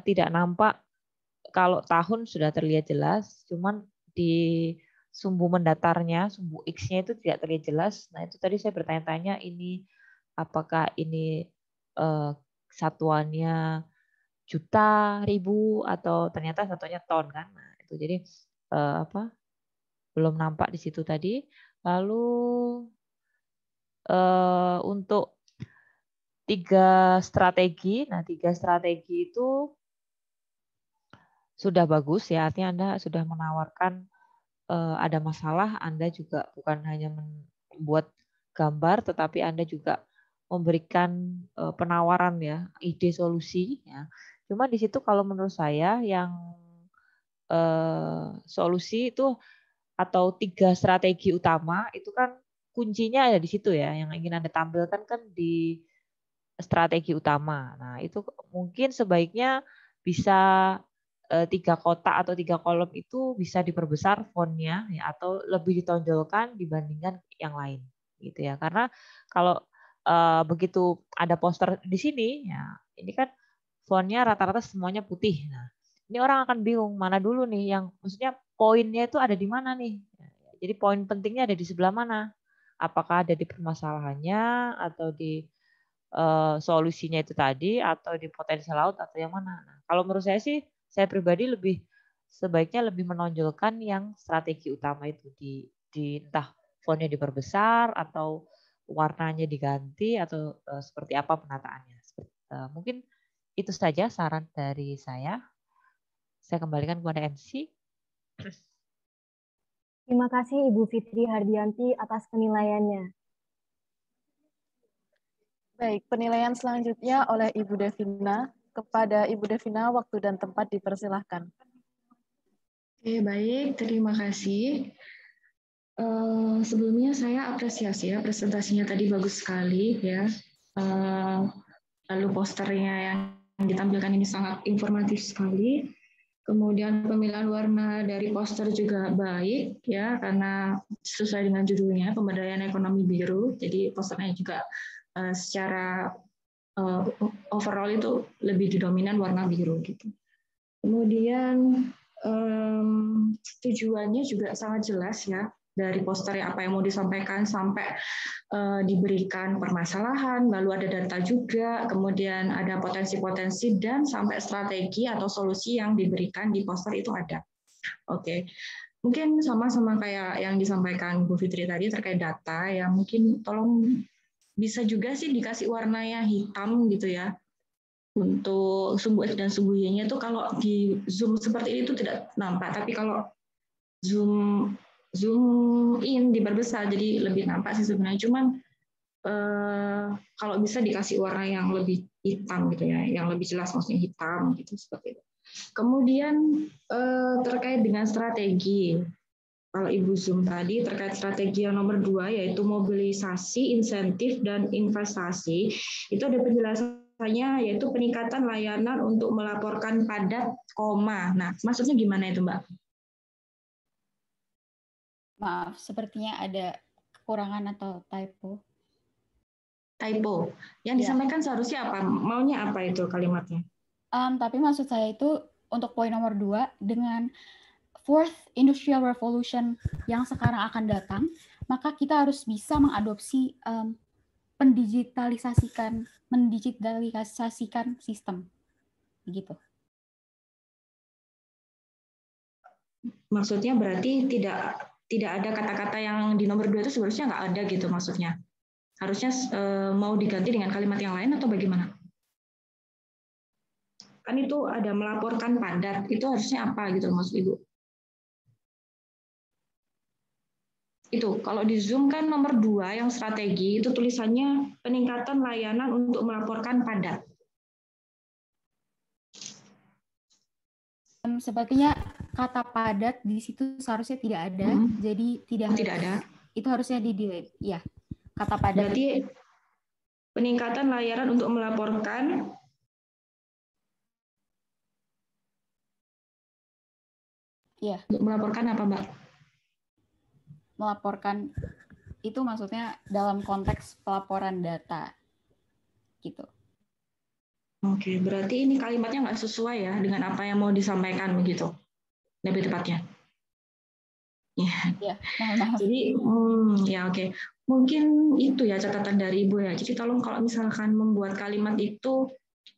tidak nampak kalau tahun sudah terlihat jelas, cuman di sumbu mendatarnya, sumbu X-nya itu tidak terlihat jelas. Nah itu tadi saya bertanya-tanya, ini apakah ini satuannya juta, ribu, atau ternyata satunya ton kan? Nah itu jadi belum nampak di situ tadi. Lalu untuk 3 strategi, nah 3 strategi itu sudah bagus ya, artinya Anda sudah menawarkan ada masalah, Anda juga bukan hanya membuat gambar, tetapi Anda juga memberikan penawaran ya, ide solusi ya. Cuma di situ kalau menurut saya yang solusi itu atau 3 strategi utama itu kan kuncinya ada di situ ya, yang ingin Anda tampilkan kan di strategi utama. Nah itu mungkin sebaiknya bisa 3 kotak atau 3 kolom itu bisa diperbesar fontnya ya, atau lebih ditonjolkan dibandingkan yang lain gitu ya. Karena kalau begitu ada poster di sini ya, ini kan fontnya rata-rata semuanya putih. Nah ini orang akan bingung mana dulu nih yang maksudnya poinnya itu ada di mana nih. Jadi poin pentingnya ada di sebelah mana? Apakah ada di permasalahannya atau di solusinya itu tadi, atau di potensi laut, atau yang mana? Nah, kalau menurut saya sih, saya pribadi sebaiknya lebih menonjolkan yang strategi utama itu di entah fontnya diperbesar atau warnanya diganti atau seperti apa penataannya. Mungkin itu saja saran dari saya. Saya kembalikan kepada MC. Terima kasih Ibu Fitri Hardianti atas penilaiannya. Baik, penilaian selanjutnya oleh Ibu Devina. Kepada Ibu Devina, waktu dan tempat dipersilahkan. Oke, baik. Terima kasih. Sebelumnya saya apresiasi ya, presentasinya tadi bagus sekali ya. Lalu posternya yang ditampilkan ini sangat informatif sekali. Kemudian pemilihan warna dari poster juga baik ya, karena sesuai dengan judulnya, pemberdayaan ekonomi biru. Jadi posternya juga secara overall itu lebih didominan warna biru gitu. Kemudian tujuannya juga sangat jelas ya, dari posternya apa yang mau disampaikan sampai diberikan permasalahan, lalu ada data juga, kemudian ada potensi-potensi dan sampai strategi atau solusi yang diberikan di poster itu ada. Oke. Mungkin sama-sama kayak yang disampaikan Bu Fitri tadi terkait data ya, mungkin tolong bisa juga sih dikasih warnanya hitam gitu ya. Untuk sumbu X dan sumbu Y-nya itu kalau di zoom seperti ini itu tidak nampak, tapi kalau zoom in diperbesar jadi lebih nampak sih sebenarnya. Cuman kalau bisa dikasih warna yang lebih hitam gitu ya, yang lebih jelas maksudnya hitam gitu seperti itu. Kemudian terkait dengan strategi, kalau Ibu zoom tadi terkait strategi yang nomor 2 yaitu mobilisasi, insentif dan investasi, itu ada penjelasan yaitu peningkatan layanan untuk melaporkan padat, koma. Nah, maksudnya gimana itu, Mbak? Maaf, sepertinya ada kekurangan atau typo. Typo. Yang disampaikan seharusnya apa? Maunya apa itu kalimatnya? Tapi maksud saya itu untuk poin nomor 2, dengan Fourth Industrial Revolution yang sekarang akan datang, maka kita harus bisa mengadopsi mendigitalisasikan sistem, begitu. Maksudnya berarti tidak ada kata-kata yang di nomor 2 itu seharusnya nggak ada gitu maksudnya. Harusnya mau diganti dengan kalimat yang lain atau bagaimana? Kan itu ada melaporkan padat, itu harusnya apa gitu Mas Ibu? Itu kalau di Zoom kan nomor 2 yang strategi itu tulisannya peningkatan layanan untuk melaporkan padat. Sepertinya kata padat di situ seharusnya tidak ada, jadi tidak ada. Itu harusnya di delete. Ya, kata padat. Berarti peningkatan layanan untuk melaporkan ya. Untuk melaporkan apa, Mbak? Melaporkan itu maksudnya dalam konteks pelaporan data, gitu. Oke, berarti ini kalimatnya nggak sesuai ya dengan apa yang mau disampaikan begitu, lebih tepatnya. Ya, mohon maaf. Jadi, ya oke. Mungkin itu ya catatan dari Ibu ya. Jadi tolong kalau misalkan membuat kalimat itu,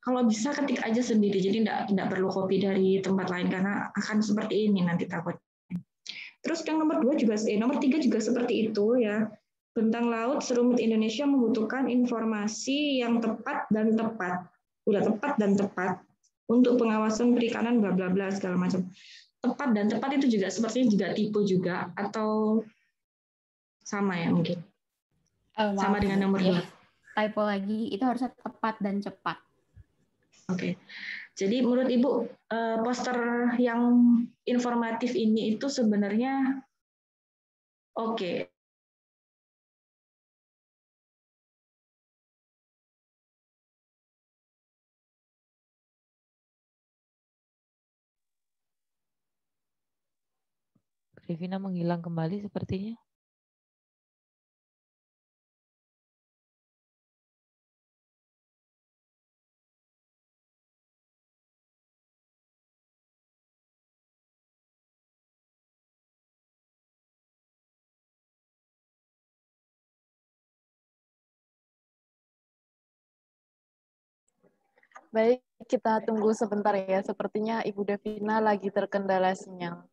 kalau bisa ketik aja sendiri. Jadi tidak perlu copy dari tempat lain karena akan seperti ini nanti takut. Terus yang nomor 2 juga, nomor 3 juga seperti itu ya. Bentang laut serumit Indonesia membutuhkan informasi yang tepat dan tepat. Udah tepat dan tepat untuk pengawasan perikanan bla bla bla segala macam. Tepat dan tepat itu juga sepertinya juga tipe juga atau sama ya mungkin. Sama dengan nomor 2. Typo lagi, itu harusnya tepat dan cepat. Oke. Jadi menurut Ibu poster yang informatif ini itu sebenarnya oke. Devina menghilang kembali sepertinya. Baik, kita tunggu sebentar ya. Sepertinya Ibu Devina lagi terkendala sinyal.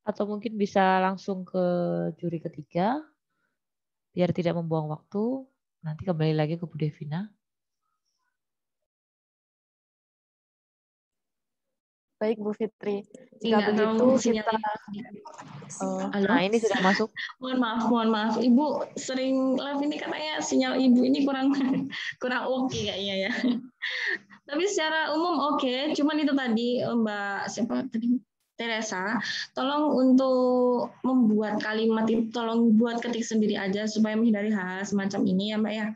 Atau mungkin bisa langsung ke juri ketiga, biar tidak membuang waktu. Nanti kembali lagi ke Bu Devina. Baik, Bu Fitri. Jika begitu kita... Nah, ini sudah masuk. Mohon maaf. Ibu sering live ini katanya sinyal Ibu ini kurang oke kayaknya ya. Tapi secara umum oke. Cuman itu tadi Mbak siapa tadi? Teresa, tolong untuk membuat kalimat itu tolong buat ketik sendiri aja supaya menghindari hal semacam ini ya Mbak ya.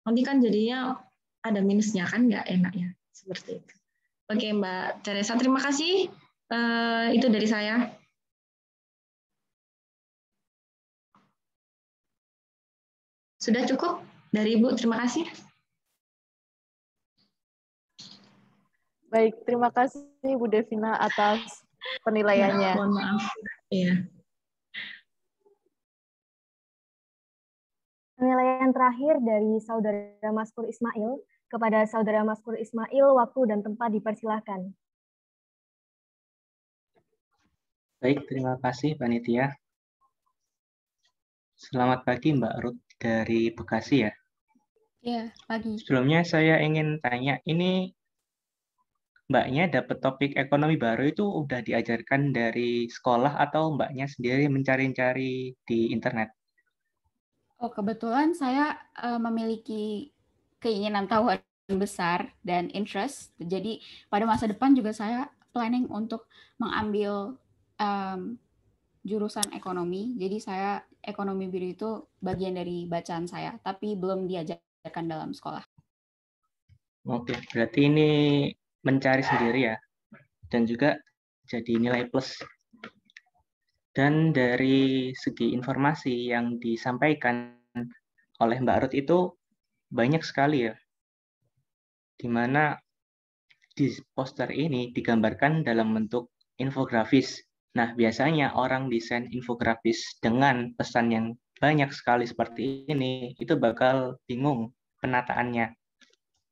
Nanti kan jadinya ada minusnya kan nggak enak ya seperti itu. Oke Mbak Teresa, terima kasih. Itu dari saya. Sudah cukup dari Ibu, terima kasih. Baik, terima kasih Bu Devina atas penilaiannya. Ya, mohon maaf. Iya. Penilaian terakhir dari Saudara Maskur Ismail. Kepada Saudara Maskur Ismail, waktu dan tempat dipersilahkan. Baik, terima kasih Panitia. Selamat pagi Mbak Ruth dari Bekasi ya. Ya, pagi. Sebelumnya saya ingin tanya, ini Mbaknya dapat topik ekonomi baru itu udah diajarkan dari sekolah atau Mbaknya sendiri mencari-cari di internet? Oh, kebetulan saya memiliki keinginan tahu besar dan interest. Jadi pada masa depan juga saya planning untuk mengambil jurusan ekonomi. Jadi saya ekonomi biru itu bagian dari bacaan saya, tapi belum diajarkan dalam sekolah. Oke, berarti ini mencari sendiri ya, dan juga jadi nilai plus. Dan dari segi informasi yang disampaikan oleh Mbak Ruth itu banyak sekali ya, di mana di poster ini digambarkan dalam bentuk infografis. Nah, biasanya orang desain infografis dengan pesan yang banyak sekali seperti ini, itu bakal bingung penataannya.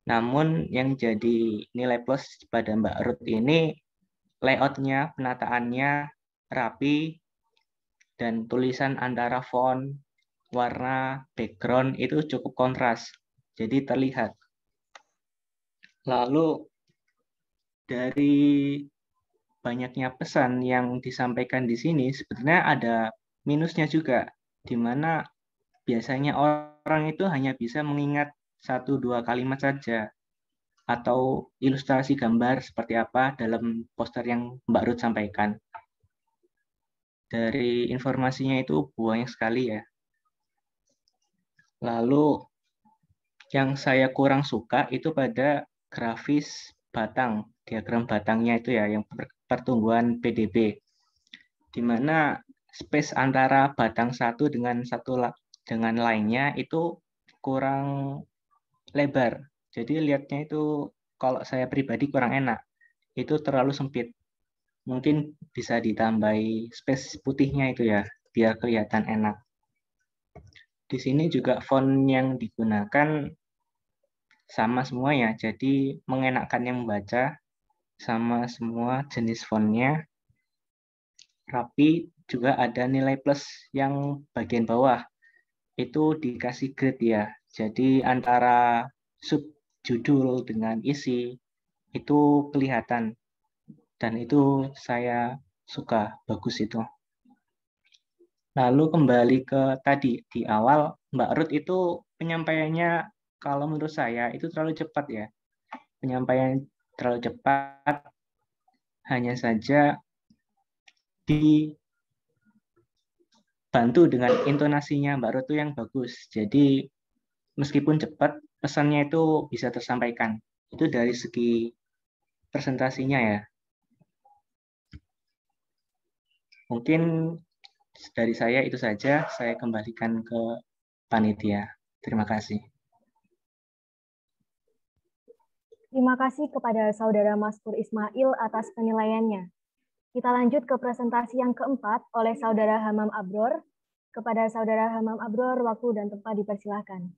Namun yang jadi nilai plus pada Mbak Ruth ini, layout-nya, penataannya rapi, dan tulisan antara font, warna, background itu cukup kontras. Jadi terlihat. Lalu dari banyaknya pesan yang disampaikan di sini, sebenarnya ada minusnya juga, di mana biasanya orang itu hanya bisa mengingat 1-2 kalimat saja, atau ilustrasi gambar seperti apa dalam poster yang Mbak Ruth sampaikan. Dari informasinya itu banyak sekali ya. Lalu yang saya kurang suka itu pada grafis batang, diagram batangnya itu ya, yang pertumbuhan PDB, di mana space antara batang satu dengan lainnya itu kurang lebar. Jadi lihatnya itu kalau saya pribadi kurang enak. Itu terlalu sempit. Mungkin bisa ditambahi space putihnya itu ya, biar kelihatan enak. Di sini juga font yang digunakan sama semuanya, jadi mengenakkan yang membaca, sama semua jenis fontnya. Rapi, juga ada nilai plus yang bagian bawah. Itu dikasih grade ya. Jadi antara subjudul dengan isi itu kelihatan. Dan itu saya suka, bagus itu. Lalu kembali ke tadi, di awal Mbak Ruth itu penyampaiannya kalau menurut saya itu terlalu cepat ya. Penyampaian terlalu cepat, hanya saja dibantu dengan intonasinya Mbak Ruth yang bagus. Jadi meskipun cepat, pesannya itu bisa tersampaikan. Itu dari segi presentasinya ya. Mungkin dari saya itu saja, saya kembalikan ke panitia. Terima kasih. Terima kasih kepada Saudara Maskur Ismail atas penilaiannya. Kita lanjut ke presentasi yang keempat oleh Saudara Hamam Abror. Kepada Saudara Hamam Abror, waktu dan tempat dipersilahkan.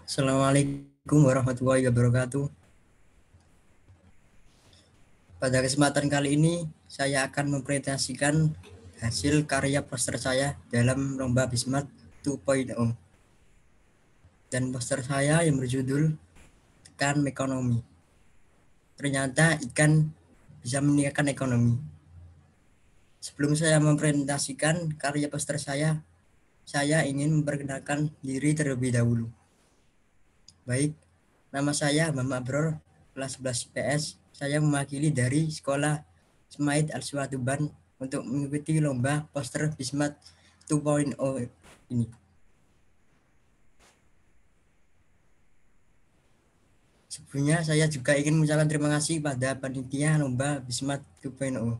Assalamualaikum warahmatullahi wabarakatuh. Pada kesempatan kali ini, saya akan mempresentasikan hasil karya poster saya dalam Lomba Bismart 2.0. Dan poster saya yang berjudul Tekan Ekonomi. Ternyata ikan bisa meningkatkan ekonomi. Sebelum saya mempresentasikan karya poster saya ingin memperkenalkan diri terlebih dahulu. Baik, nama saya Hamam Abror, kelas 11 IPS. Saya mewakili dari Sekolah Semaid Al-Suwa Tuban untuk mengikuti lomba poster Bismart 2.0 ini. Sebelumnya saya juga ingin mengucapkan terima kasih pada panitia lomba Bismart 2.0.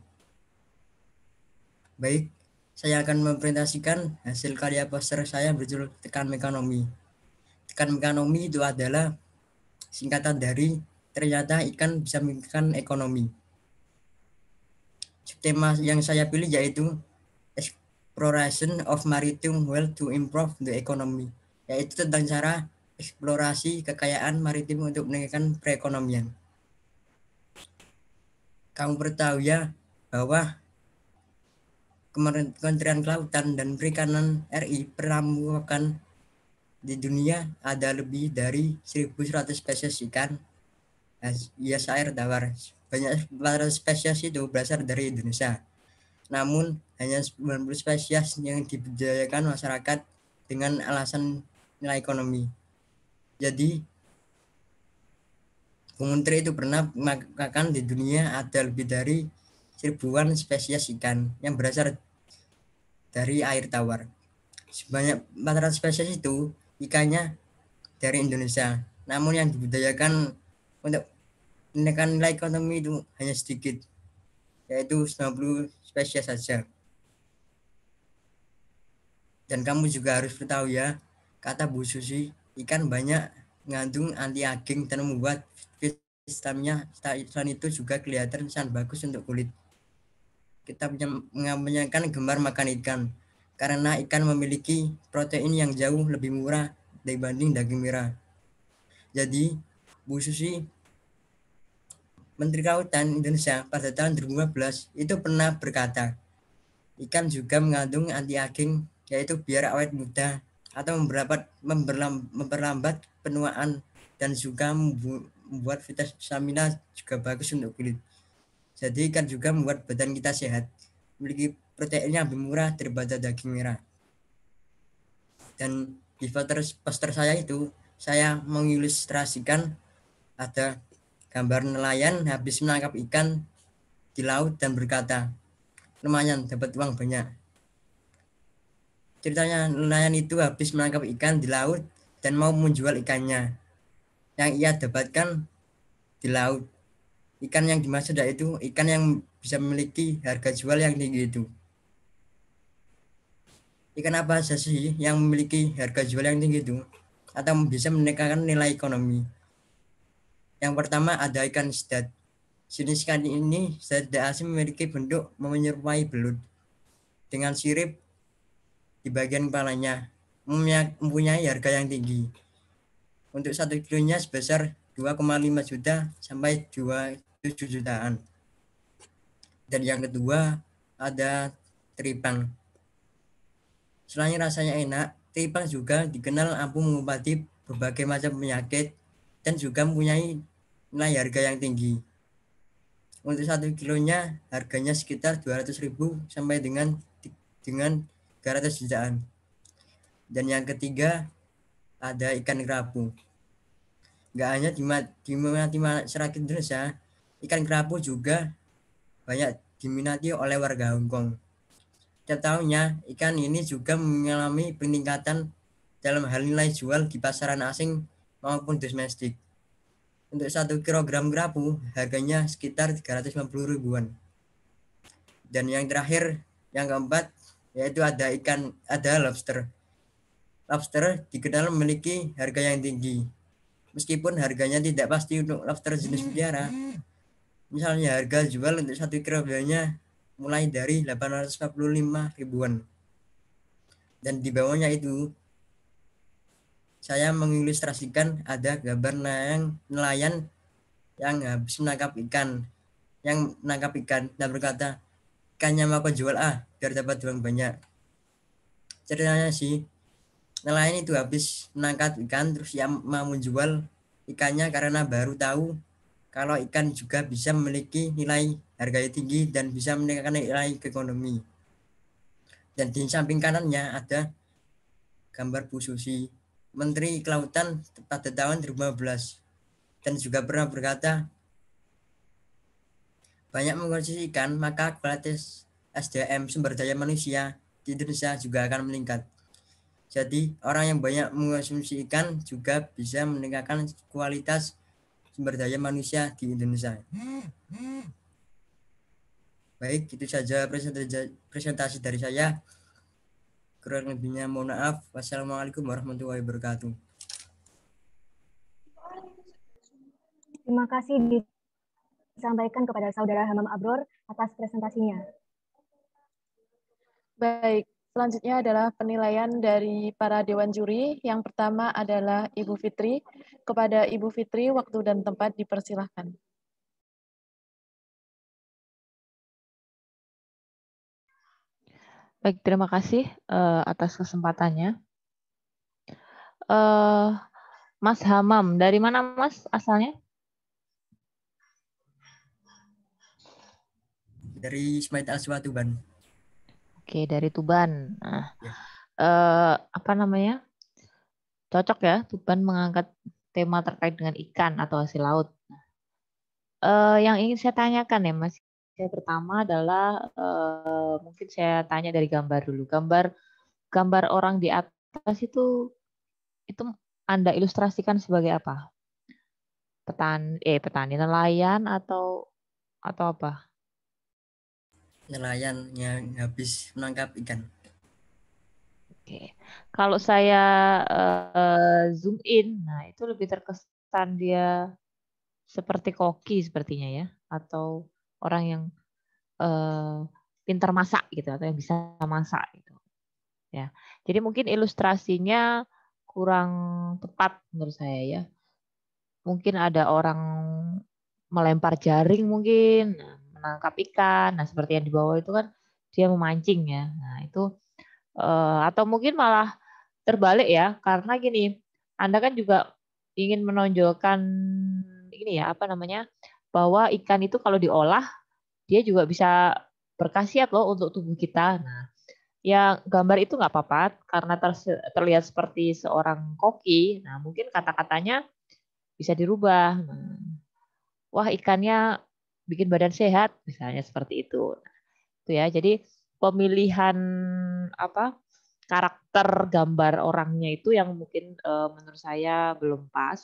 Baik, saya akan mempresentasikan hasil karya poster saya berjudul Tekan Ekonomi. Tekan Ekonomi itu adalah singkatan dari ternyata ikan bisa meningkatkan ekonomi. Tema yang saya pilih yaitu Exploration of Maritime Wealth to Improve the Economy, yaitu tentang cara eksplorasi kekayaan maritim untuk meningkatkan perekonomian. Kamu tahu ya bahwa Kementerian Kelautan dan Perikanan RI pernah mengungkapkan di dunia ada lebih dari 1.100 spesies ikan hias air tawar. Banyak 400 spesies itu berasal dari Indonesia. Namun hanya 90 spesies yang dibudidayakan masyarakat dengan alasan nilai ekonomi. Jadi Kementerian itu pernah mengatakan di dunia ada lebih dari 1.000-an spesies ikan yang berasal dari air tawar. Sebanyak 400 spesies itu ikannya dari Indonesia. Namun yang dibudidayakan untuk menaikkan nilai ekonomi itu hanya sedikit, yaitu 90 spesies saja. Dan kamu juga harus tahu ya, kata Bu Susi, ikan banyak mengandung anti-aging dan membuat vitaminnya. Selain itu juga kelihatan sangat bagus untuk kulit. Kita menyampaikan gemar makan ikan, karena ikan memiliki protein yang jauh lebih murah dibanding daging merah. Jadi, Bu Susi, Menteri Kelautan Indonesia pada tahun 2015 itu pernah berkata, Ikan juga mengandung anti-aging, yaitu biar awet muda atau memperlambat penuaan, dan juga membuat vitamina juga bagus untuk kulit. Jadi ikan juga membuat badan kita sehat, memiliki protein yang lebih murah daripada daging merah. Dan di poster saya itu, saya mengilustrasikan ada gambar nelayan habis menangkap ikan di laut dan berkata, lumayan dapat uang banyak. Ceritanya nelayan itu habis menangkap ikan di laut dan mau menjual ikannya yang ia dapatkan di laut. Ikan yang dimaksud itu ikan yang bisa memiliki harga jual yang tinggi itu. Ikan apa saja sih yang memiliki harga jual yang tinggi itu atau bisa meningkatkan nilai ekonomi? Yang pertama ada ikan sidap. Jenis ikan ini tidak asing memiliki bentuk menyerupai belut dengan sirip di bagian kepalanya, mempunyai harga yang tinggi. Untuk 1 kilonya sebesar 2,5 juta sampai 27 jutaan. Dan yang kedua ada teripang. Selain rasanya enak, teripang juga dikenal ampuh mengobati berbagai macam penyakit dan juga mempunyai nilai harga yang tinggi. Untuk 1 kilonya harganya sekitar 200.000 sampai dengan 300 jutaan. Dan yang ketiga ada ikan kerapu. Nggak hanya diminati masyarakat Indonesia, ikan kerapu juga banyak diminati oleh warga Hong Kong. Setiap tahunnya ikan ini juga mengalami peningkatan dalam hal nilai jual di pasaran asing maupun domestik. Untuk 1 kilogram kerapu harganya sekitar 350 ribuan. Dan yang terakhir, yang keempat, yaitu ada lobster. Lobster dikenal memiliki harga yang tinggi. Meskipun harganya tidak pasti untuk lobster jenis mutiara. Misalnya harga jual untuk 1 kilogramnya mulai dari 845 ribuan. Dan di bawahnya itu saya mengilustrasikan ada gambar nelayan yang habis menangkap ikan dan berkata, ikannya mau jual biar dapat uang banyak. Ceritanya sih, nelayan itu habis menangkap ikan terus ia mau menjual ikannya karena baru tahu kalau ikan juga bisa memiliki nilai harga tinggi dan bisa meningkatkan nilai ekonomi. Dan di samping kanannya ada gambar Bu Susi, Menteri Kelautan pada tahun 2015, dan juga pernah berkata, banyak mengkonsumsi ikan, maka kualitas SDM sumber daya manusia di Indonesia juga akan meningkat. Jadi orang yang banyak mengkonsumsi ikan juga bisa meningkatkan kualitas sumber daya manusia di Indonesia. Baik, itu saja presentasi dari saya. Kurang lebihnya mohon maaf. Wassalamualaikum warahmatullahi wabarakatuh. Terima kasih disampaikan kepada Saudara Hamam Abror atas presentasinya. Baik, selanjutnya adalah penilaian dari para Dewan Juri. Yang pertama adalah Ibu Fitri. Kepada Ibu Fitri, waktu dan tempat dipersilahkan. Baik, terima kasih atas kesempatannya. Mas Hamam, dari mana Mas asalnya? Dari Smait Aswa Tuban. Oke, dari Tuban. Nah, apa namanya? Cocok ya, Tuban mengangkat tema terkait dengan ikan atau hasil laut. Yang ingin saya tanyakan ya Mas, yang pertama adalah mungkin saya tanya dari gambar dulu. Gambar orang di atas itu Anda ilustrasikan sebagai apa? Petani nelayan atau apa? Nelayan yang habis menangkap ikan. Oke. Kalau saya zoom in, nah itu lebih terkesan dia seperti koki sepertinya ya, atau orang yang pintar masak gitu, atau yang bisa masak gitu. Ya. Jadi mungkin ilustrasinya kurang tepat menurut saya ya. Mungkin ada orang melempar jaring mungkin, menangkap ikan. Nah, seperti yang di bawah itu kan dia memancing ya. Nah, itu atau mungkin malah terbalik ya, karena gini, Anda kan juga ingin menonjolkan ini ya, apa namanya, bahwa ikan itu kalau diolah dia juga bisa berkhasiat loh untuk tubuh kita. Nah, ya gambar itu nggak apa-apa karena terlihat seperti seorang koki. Nah, mungkin kata-katanya bisa dirubah. Nah, wah, ikannya bikin badan sehat, misalnya seperti itu. Itu ya. Jadi pemilihan apa karakter gambar orangnya itu yang mungkin menurut saya belum pas.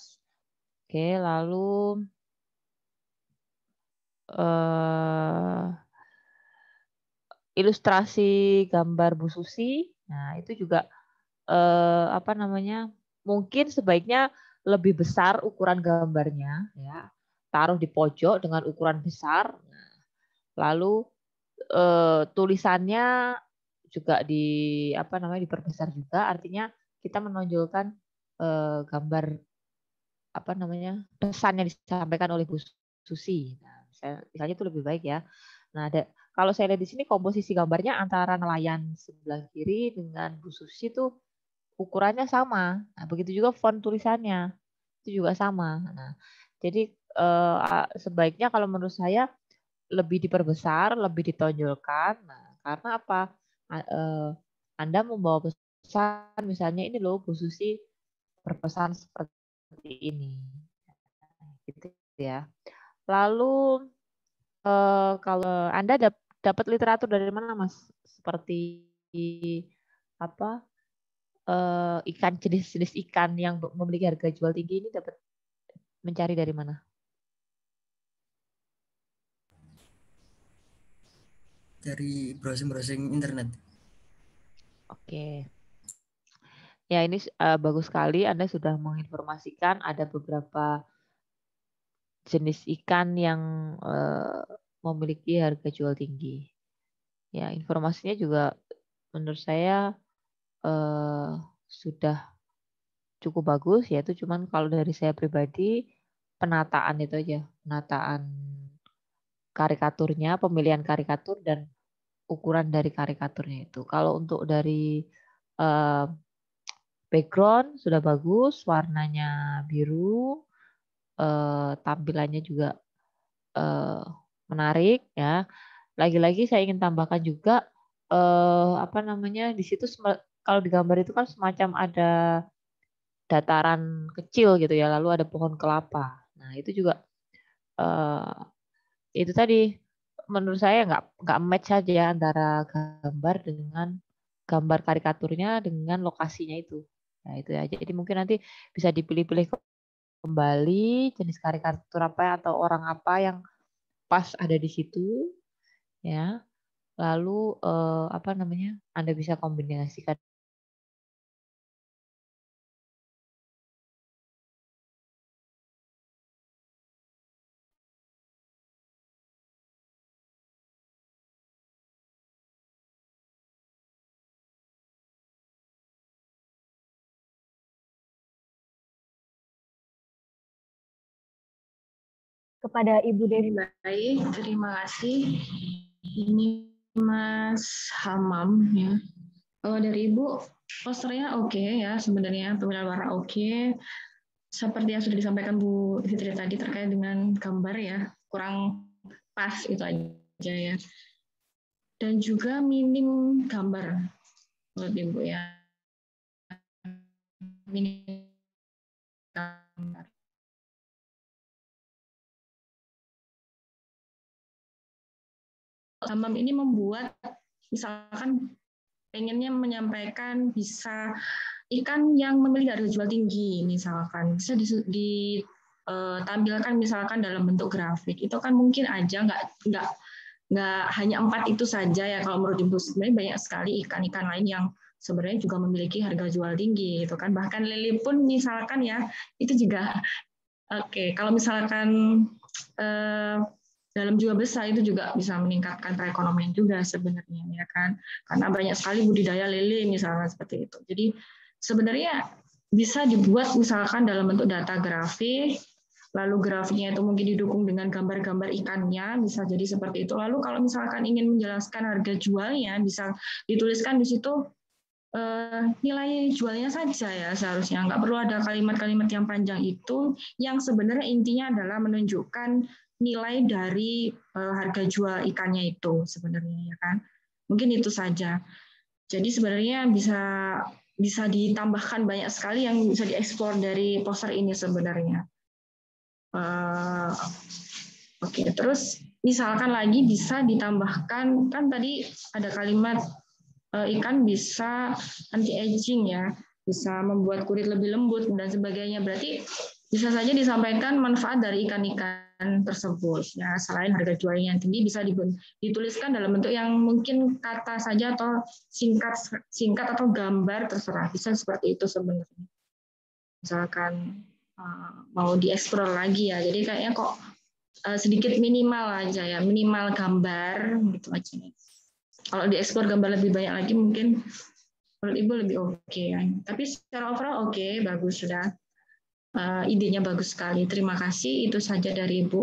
Oke, lalu ilustrasi gambar Bu Susi. Nah, itu juga apa namanya? Mungkin sebaiknya lebih besar ukuran gambarnya ya. Taruh di pojok dengan ukuran besar. Nah, lalu tulisannya juga apa namanya diperbesar juga, artinya kita menonjolkan gambar apa namanya pesan yang disampaikan oleh Bu Susi. Nah, misalnya itu lebih baik ya. Nah, kalau saya lihat di sini komposisi gambarnya antara nelayan sebelah kiri dengan Bu Susi itu ukurannya sama. Nah, begitu juga font tulisannya itu juga sama. Nah, jadi sebaiknya kalau menurut saya lebih diperbesar, lebih ditonjolkan. Nah, karena apa? Anda membawa pesan, misalnya ini loh Bu Susi berpesan seperti ini, gitu ya. Lalu kalau Anda dapat literatur dari mana, Mas? Seperti apa? Ikan jenis-jenis ikan yang memiliki harga jual tinggi ini dapat mencari dari mana? Dari browsing-browsing internet. Oke. Ya, ini bagus sekali Anda sudah menginformasikan ada beberapa jenis ikan yang memiliki harga jual tinggi. Ya, informasinya juga menurut saya sudah cukup bagus, yaitu cuman kalau dari saya pribadi penataan itu aja, penataan karikaturnya, pemilihan karikatur dan ukuran dari karikaturnya itu. Kalau untuk dari background sudah bagus, warnanya biru, tampilannya juga menarik ya. Lagi-lagi saya ingin tambahkan juga apa namanya di situ kalau di gambar itu kan semacam ada dataran kecil gitu ya, lalu ada pohon kelapa. Nah itu juga itu tadi menurut saya nggak match saja antara gambar dengan gambar karikaturnya dengan lokasinya itu. Nah itu ya. Jadi mungkin nanti bisa dipilih-pilih kembali jenis karikatur apa atau orang apa yang pas ada di situ ya. Lalu apa namanya? Anda bisa kombinasikan. Kepada Ibu Devi. Baik, terima kasih. Ini Mas Hamam ya. Dari Ibu, posternya oke ya sebenarnya, pemilihan warna oke. Seperti yang sudah disampaikan Bu Fitri tadi terkait dengan gambar ya, kurang pas itu aja ya. Dan juga minim gambar menurut Ibu ya. Minim gambar. Hamam ini membuat misalkan pengennya menyampaikan bisa ikan yang memiliki harga jual tinggi misalkan bisa ditampilkan misalkan dalam bentuk grafik, itu kan mungkin aja nggak hanya 4 itu saja ya. Kalau menurut Ibu sebenarnya banyak sekali ikan-ikan lain yang sebenarnya juga memiliki harga jual tinggi itu kan, bahkan lele pun misalkan ya itu juga oke. Kalau misalkan dalam jumlah besar itu juga bisa meningkatkan perekonomian juga sebenarnya ya kan, karena banyak sekali budidaya lele misalnya seperti itu. Jadi sebenarnya bisa dibuat misalkan dalam bentuk data grafik lalu grafiknya itu mungkin didukung dengan gambar-gambar ikannya, bisa jadi seperti itu. Lalu kalau misalkan ingin menjelaskan harga jualnya, bisa dituliskan di situ nilai jualnya saja ya seharusnya. Nggak perlu ada kalimat-kalimat yang panjang itu, yang sebenarnya intinya adalah menunjukkan nilai dari harga jual ikannya itu sebenarnya ya kan. Mungkin itu saja. Jadi sebenarnya bisa ditambahkan banyak sekali yang bisa dieksplor dari poster ini sebenarnya. Oke, terus misalkan lagi bisa ditambahkan, kan tadi ada kalimat ikan bisa anti-aging ya, bisa membuat kulit lebih lembut dan sebagainya. Berarti bisa saja disampaikan manfaat dari ikan-ikan tersebut. Ya, selain harga jualnya yang tinggi, bisa dituliskan dalam bentuk yang mungkin kata saja atau singkat atau gambar, terserah. Bisa seperti itu sebenarnya. Misalkan mau dieksplor lagi ya. Jadi kayaknya kok sedikit minimal aja ya, minimal gambar gitu aja. Kalau dieksplor gambar lebih banyak lagi mungkin menurut Ibu lebih oke ya. Tapi secara overall oke, bagus sudah. Idenya bagus sekali. Terima kasih. Itu saja dari Ibu.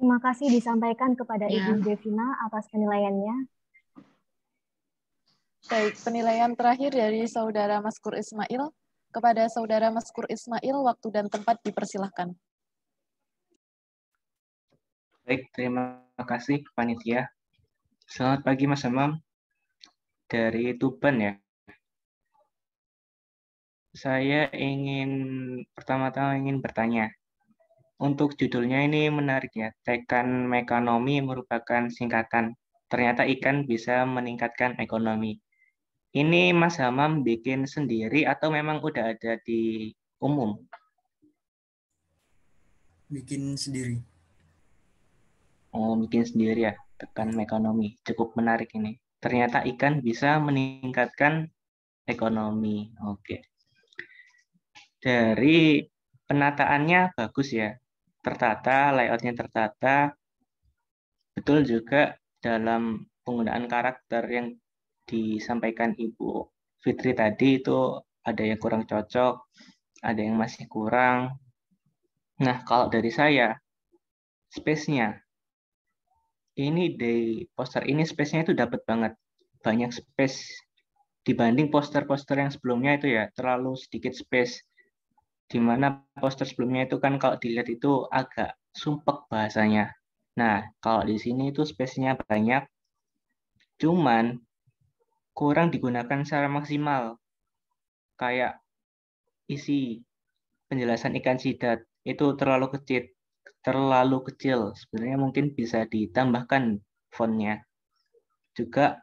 Terima kasih disampaikan kepada Ya. Ibu Devina atas penilaiannya. Baik, penilaian terakhir dari Saudara Maskur Ismail. Kepada Saudara Maskur Ismail, waktu dan tempat dipersilahkan. Baik, terima kasih panitia. Selamat pagi Mas Amam. Dari Tuban ya. Saya pertama-tama ingin bertanya. Untuk judulnya ini menarik ya. Tekan Mekanomi merupakan singkatan. Ternyata ikan bisa meningkatkan ekonomi. Ini Mas Hamam bikin sendiri atau memang udah ada di umum? Bikin sendiri. Oh, bikin sendiri ya. Tekan ekonomi. Cukup menarik ini. Ternyata ikan bisa meningkatkan ekonomi. Oke. Dari penataannya bagus ya. Tertata, layoutnya tertata. Betul juga dalam penggunaan karakter yang disampaikan Ibu Fitri tadi itu ada yang kurang cocok, ada yang masih kurang. Nah, kalau dari saya, space-nya. Ini di poster ini space-nya itu dapat banget. Banyak space. Dibanding poster-poster yang sebelumnya itu ya, terlalu sedikit space. Di mana poster sebelumnya itu kan kalau dilihat itu agak sumpek bahasanya. Nah, kalau di sini itu space-nya banyak, cuman kurang digunakan secara maksimal. Kayak isi penjelasan ikan sidat itu terlalu kecil. Sebenarnya mungkin bisa ditambahkan fontnya. Juga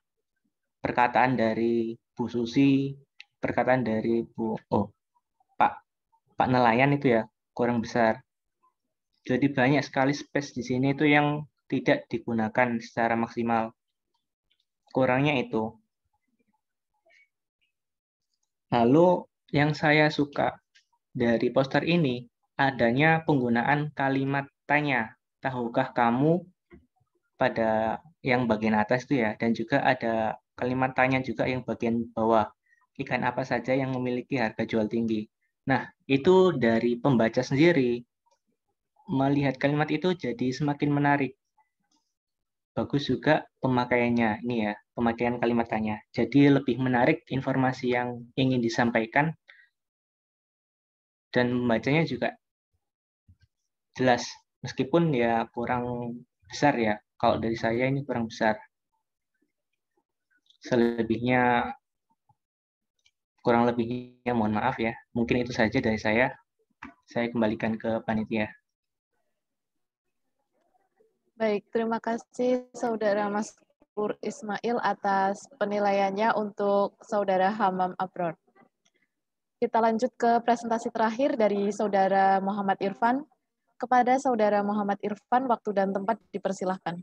perkataan dari Bu Susi, perkataan dari Pak nelayan itu ya kurang besar. Jadi banyak sekali space di sini itu yang tidak digunakan secara maksimal. Kurangnya itu. Lalu yang saya suka dari poster ini adanya penggunaan kalimat tanya. Tahukah kamu pada yang bagian atas itu ya, dan juga ada kalimat tanya juga yang bagian bawah. Ikan apa saja yang memiliki harga jual tinggi. Nah, itu dari pembaca sendiri melihat kalimat itu jadi semakin menarik. Bagus juga pemakaiannya, ini ya, pemakaian kalimat tanya. Jadi lebih menarik informasi yang ingin disampaikan dan membacanya juga jelas. Meskipun ya kurang besar ya, kalau dari saya ini kurang besar. Selebihnya, kurang lebihnya mohon maaf ya. Mungkin itu saja dari saya. Saya kembalikan ke panitia. Baik, terima kasih Saudara Maskur Ismail atas penilaiannya untuk Saudara Hamam Abror. Kita lanjut ke presentasi terakhir dari Saudara Muhammad Irfan. Kepada Saudara Muhammad Irfan, waktu dan tempat dipersilahkan.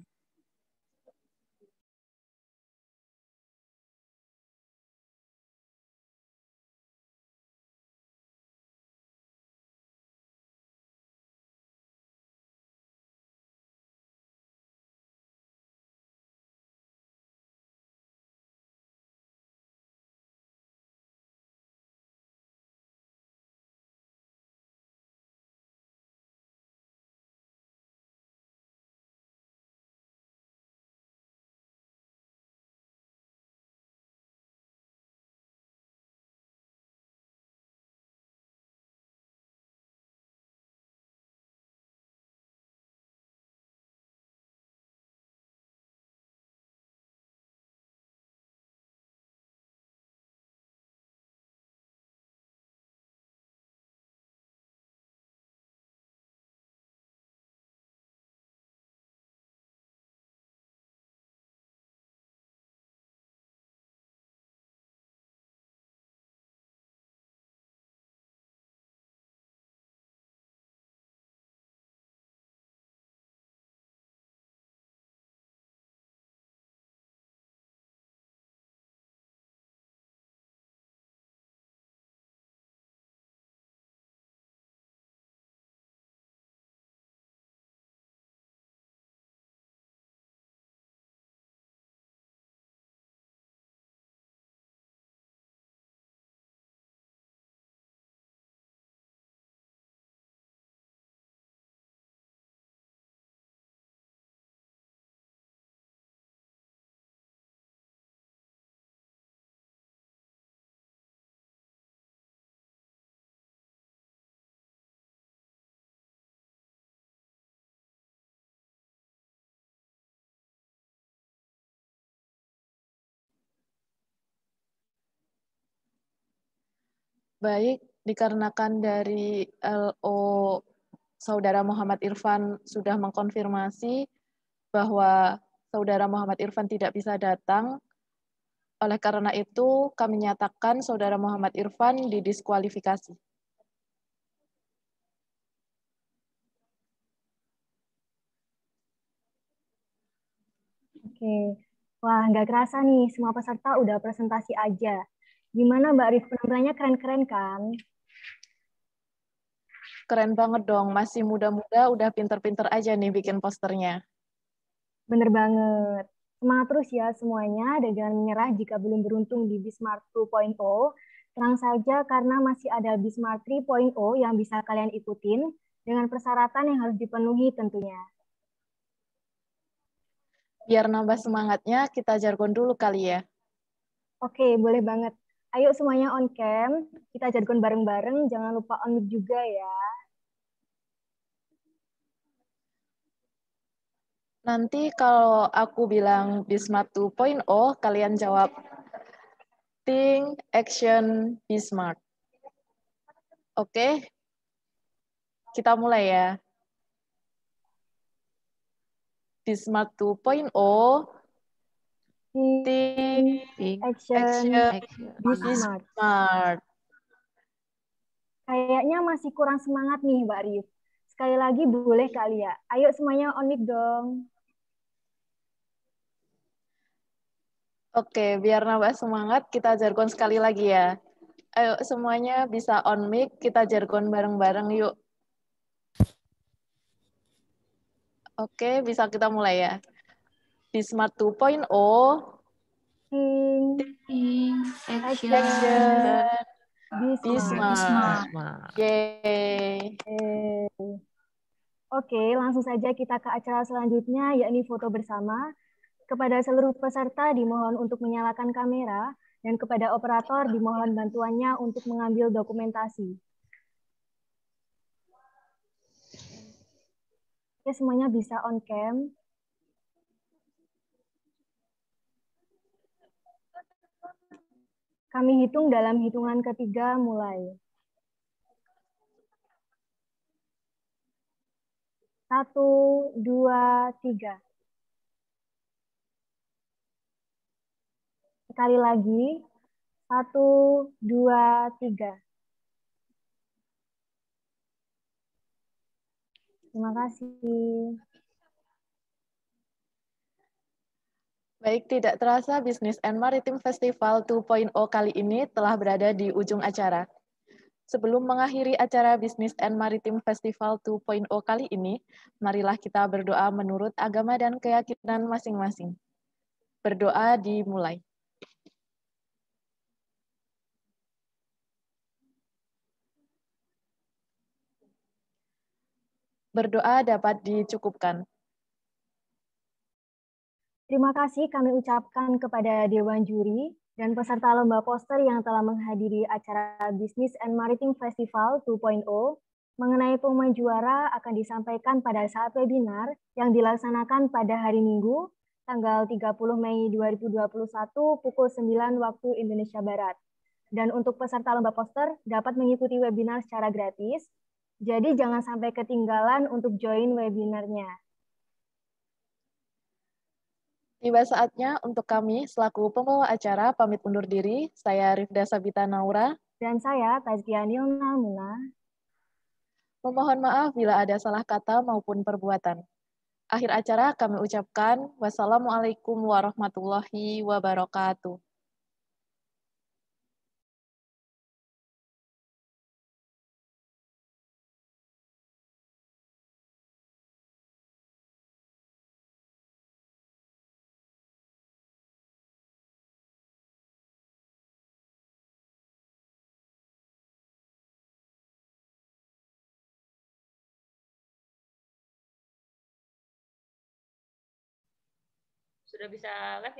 Baik, dikarenakan dari LO Saudara Muhammad Irfan sudah mengkonfirmasi bahwa Saudara Muhammad Irfan tidak bisa datang, oleh karena itu kami nyatakan Saudara Muhammad Irfan didiskualifikasi. Oke, wah nggak kerasa nih semua peserta udah presentasi aja. Gimana Mbak Rif, penampilannya keren-keren kan? Keren banget dong, masih muda-muda udah pinter-pinter aja nih bikin posternya. Bener banget. Semangat terus ya semuanya dan jangan menyerah jika belum beruntung di Bismart 2.0. Tenang saja karena masih ada Bismart 3.0 yang bisa kalian ikutin dengan persyaratan yang harus dipenuhi tentunya. Biar nambah semangatnya, kita jargon dulu kali ya. Oke, boleh banget. Ayo semuanya on cam, kita jargon bareng-bareng, jangan lupa on mic juga ya. Nanti kalau aku bilang Bismart 2.0, kalian jawab Think, Action, Bismart. Oke, kita mulai ya. Bismart 2.0, Think, Action, Bismart. Kayaknya masih kurang semangat nih Mbak Rif. Sekali lagi boleh kali ya. Ayo semuanya on mic dong. Oke, biar nambah semangat, kita jargon sekali lagi ya. Ayo semuanya bisa on mic, kita jargon bareng-bareng yuk. Oke, bisa kita mulai ya. Bismart 2.0, Think, Action, Bismart. Yeay. Oke, langsung saja kita ke acara selanjutnya, yakni foto bersama. Kepada seluruh peserta dimohon untuk menyalakan kamera, dan kepada operator dimohon bantuannya untuk mengambil dokumentasi. Oke, semuanya bisa on cam. Kami hitung dalam hitungan ketiga, mulai. 1, 2, 3. Sekali lagi, 1, 2, 3. Terima kasih. Baik, tidak terasa Business and Maritime Festival 2.0 kali ini telah berada di ujung acara. Sebelum mengakhiri acara Business and Maritime Festival 2.0 kali ini, marilah kita berdoa menurut agama dan keyakinan masing-masing. Berdoa dimulai. Berdoa dapat dicukupkan. Terima kasih kami ucapkan kepada Dewan Juri dan peserta lomba poster yang telah menghadiri acara Business and Maritime Festival 2.0. Mengenai pengumuman juara akan disampaikan pada saat webinar yang dilaksanakan pada hari Minggu, tanggal 30 Mei 2021 pukul 9 waktu Indonesia Barat. Dan untuk peserta lomba poster dapat mengikuti webinar secara gratis, jadi jangan sampai ketinggalan untuk join webinarnya. Tiba saatnya untuk kami selaku pembawa acara pamit undur diri. Saya Rifda Sabita Naura. Dan saya Tazkia Nilna Muna. Memohon maaf bila ada salah kata maupun perbuatan. Akhir acara kami ucapkan wassalamualaikum warahmatullahi wabarakatuh. Sudah bisa live ya?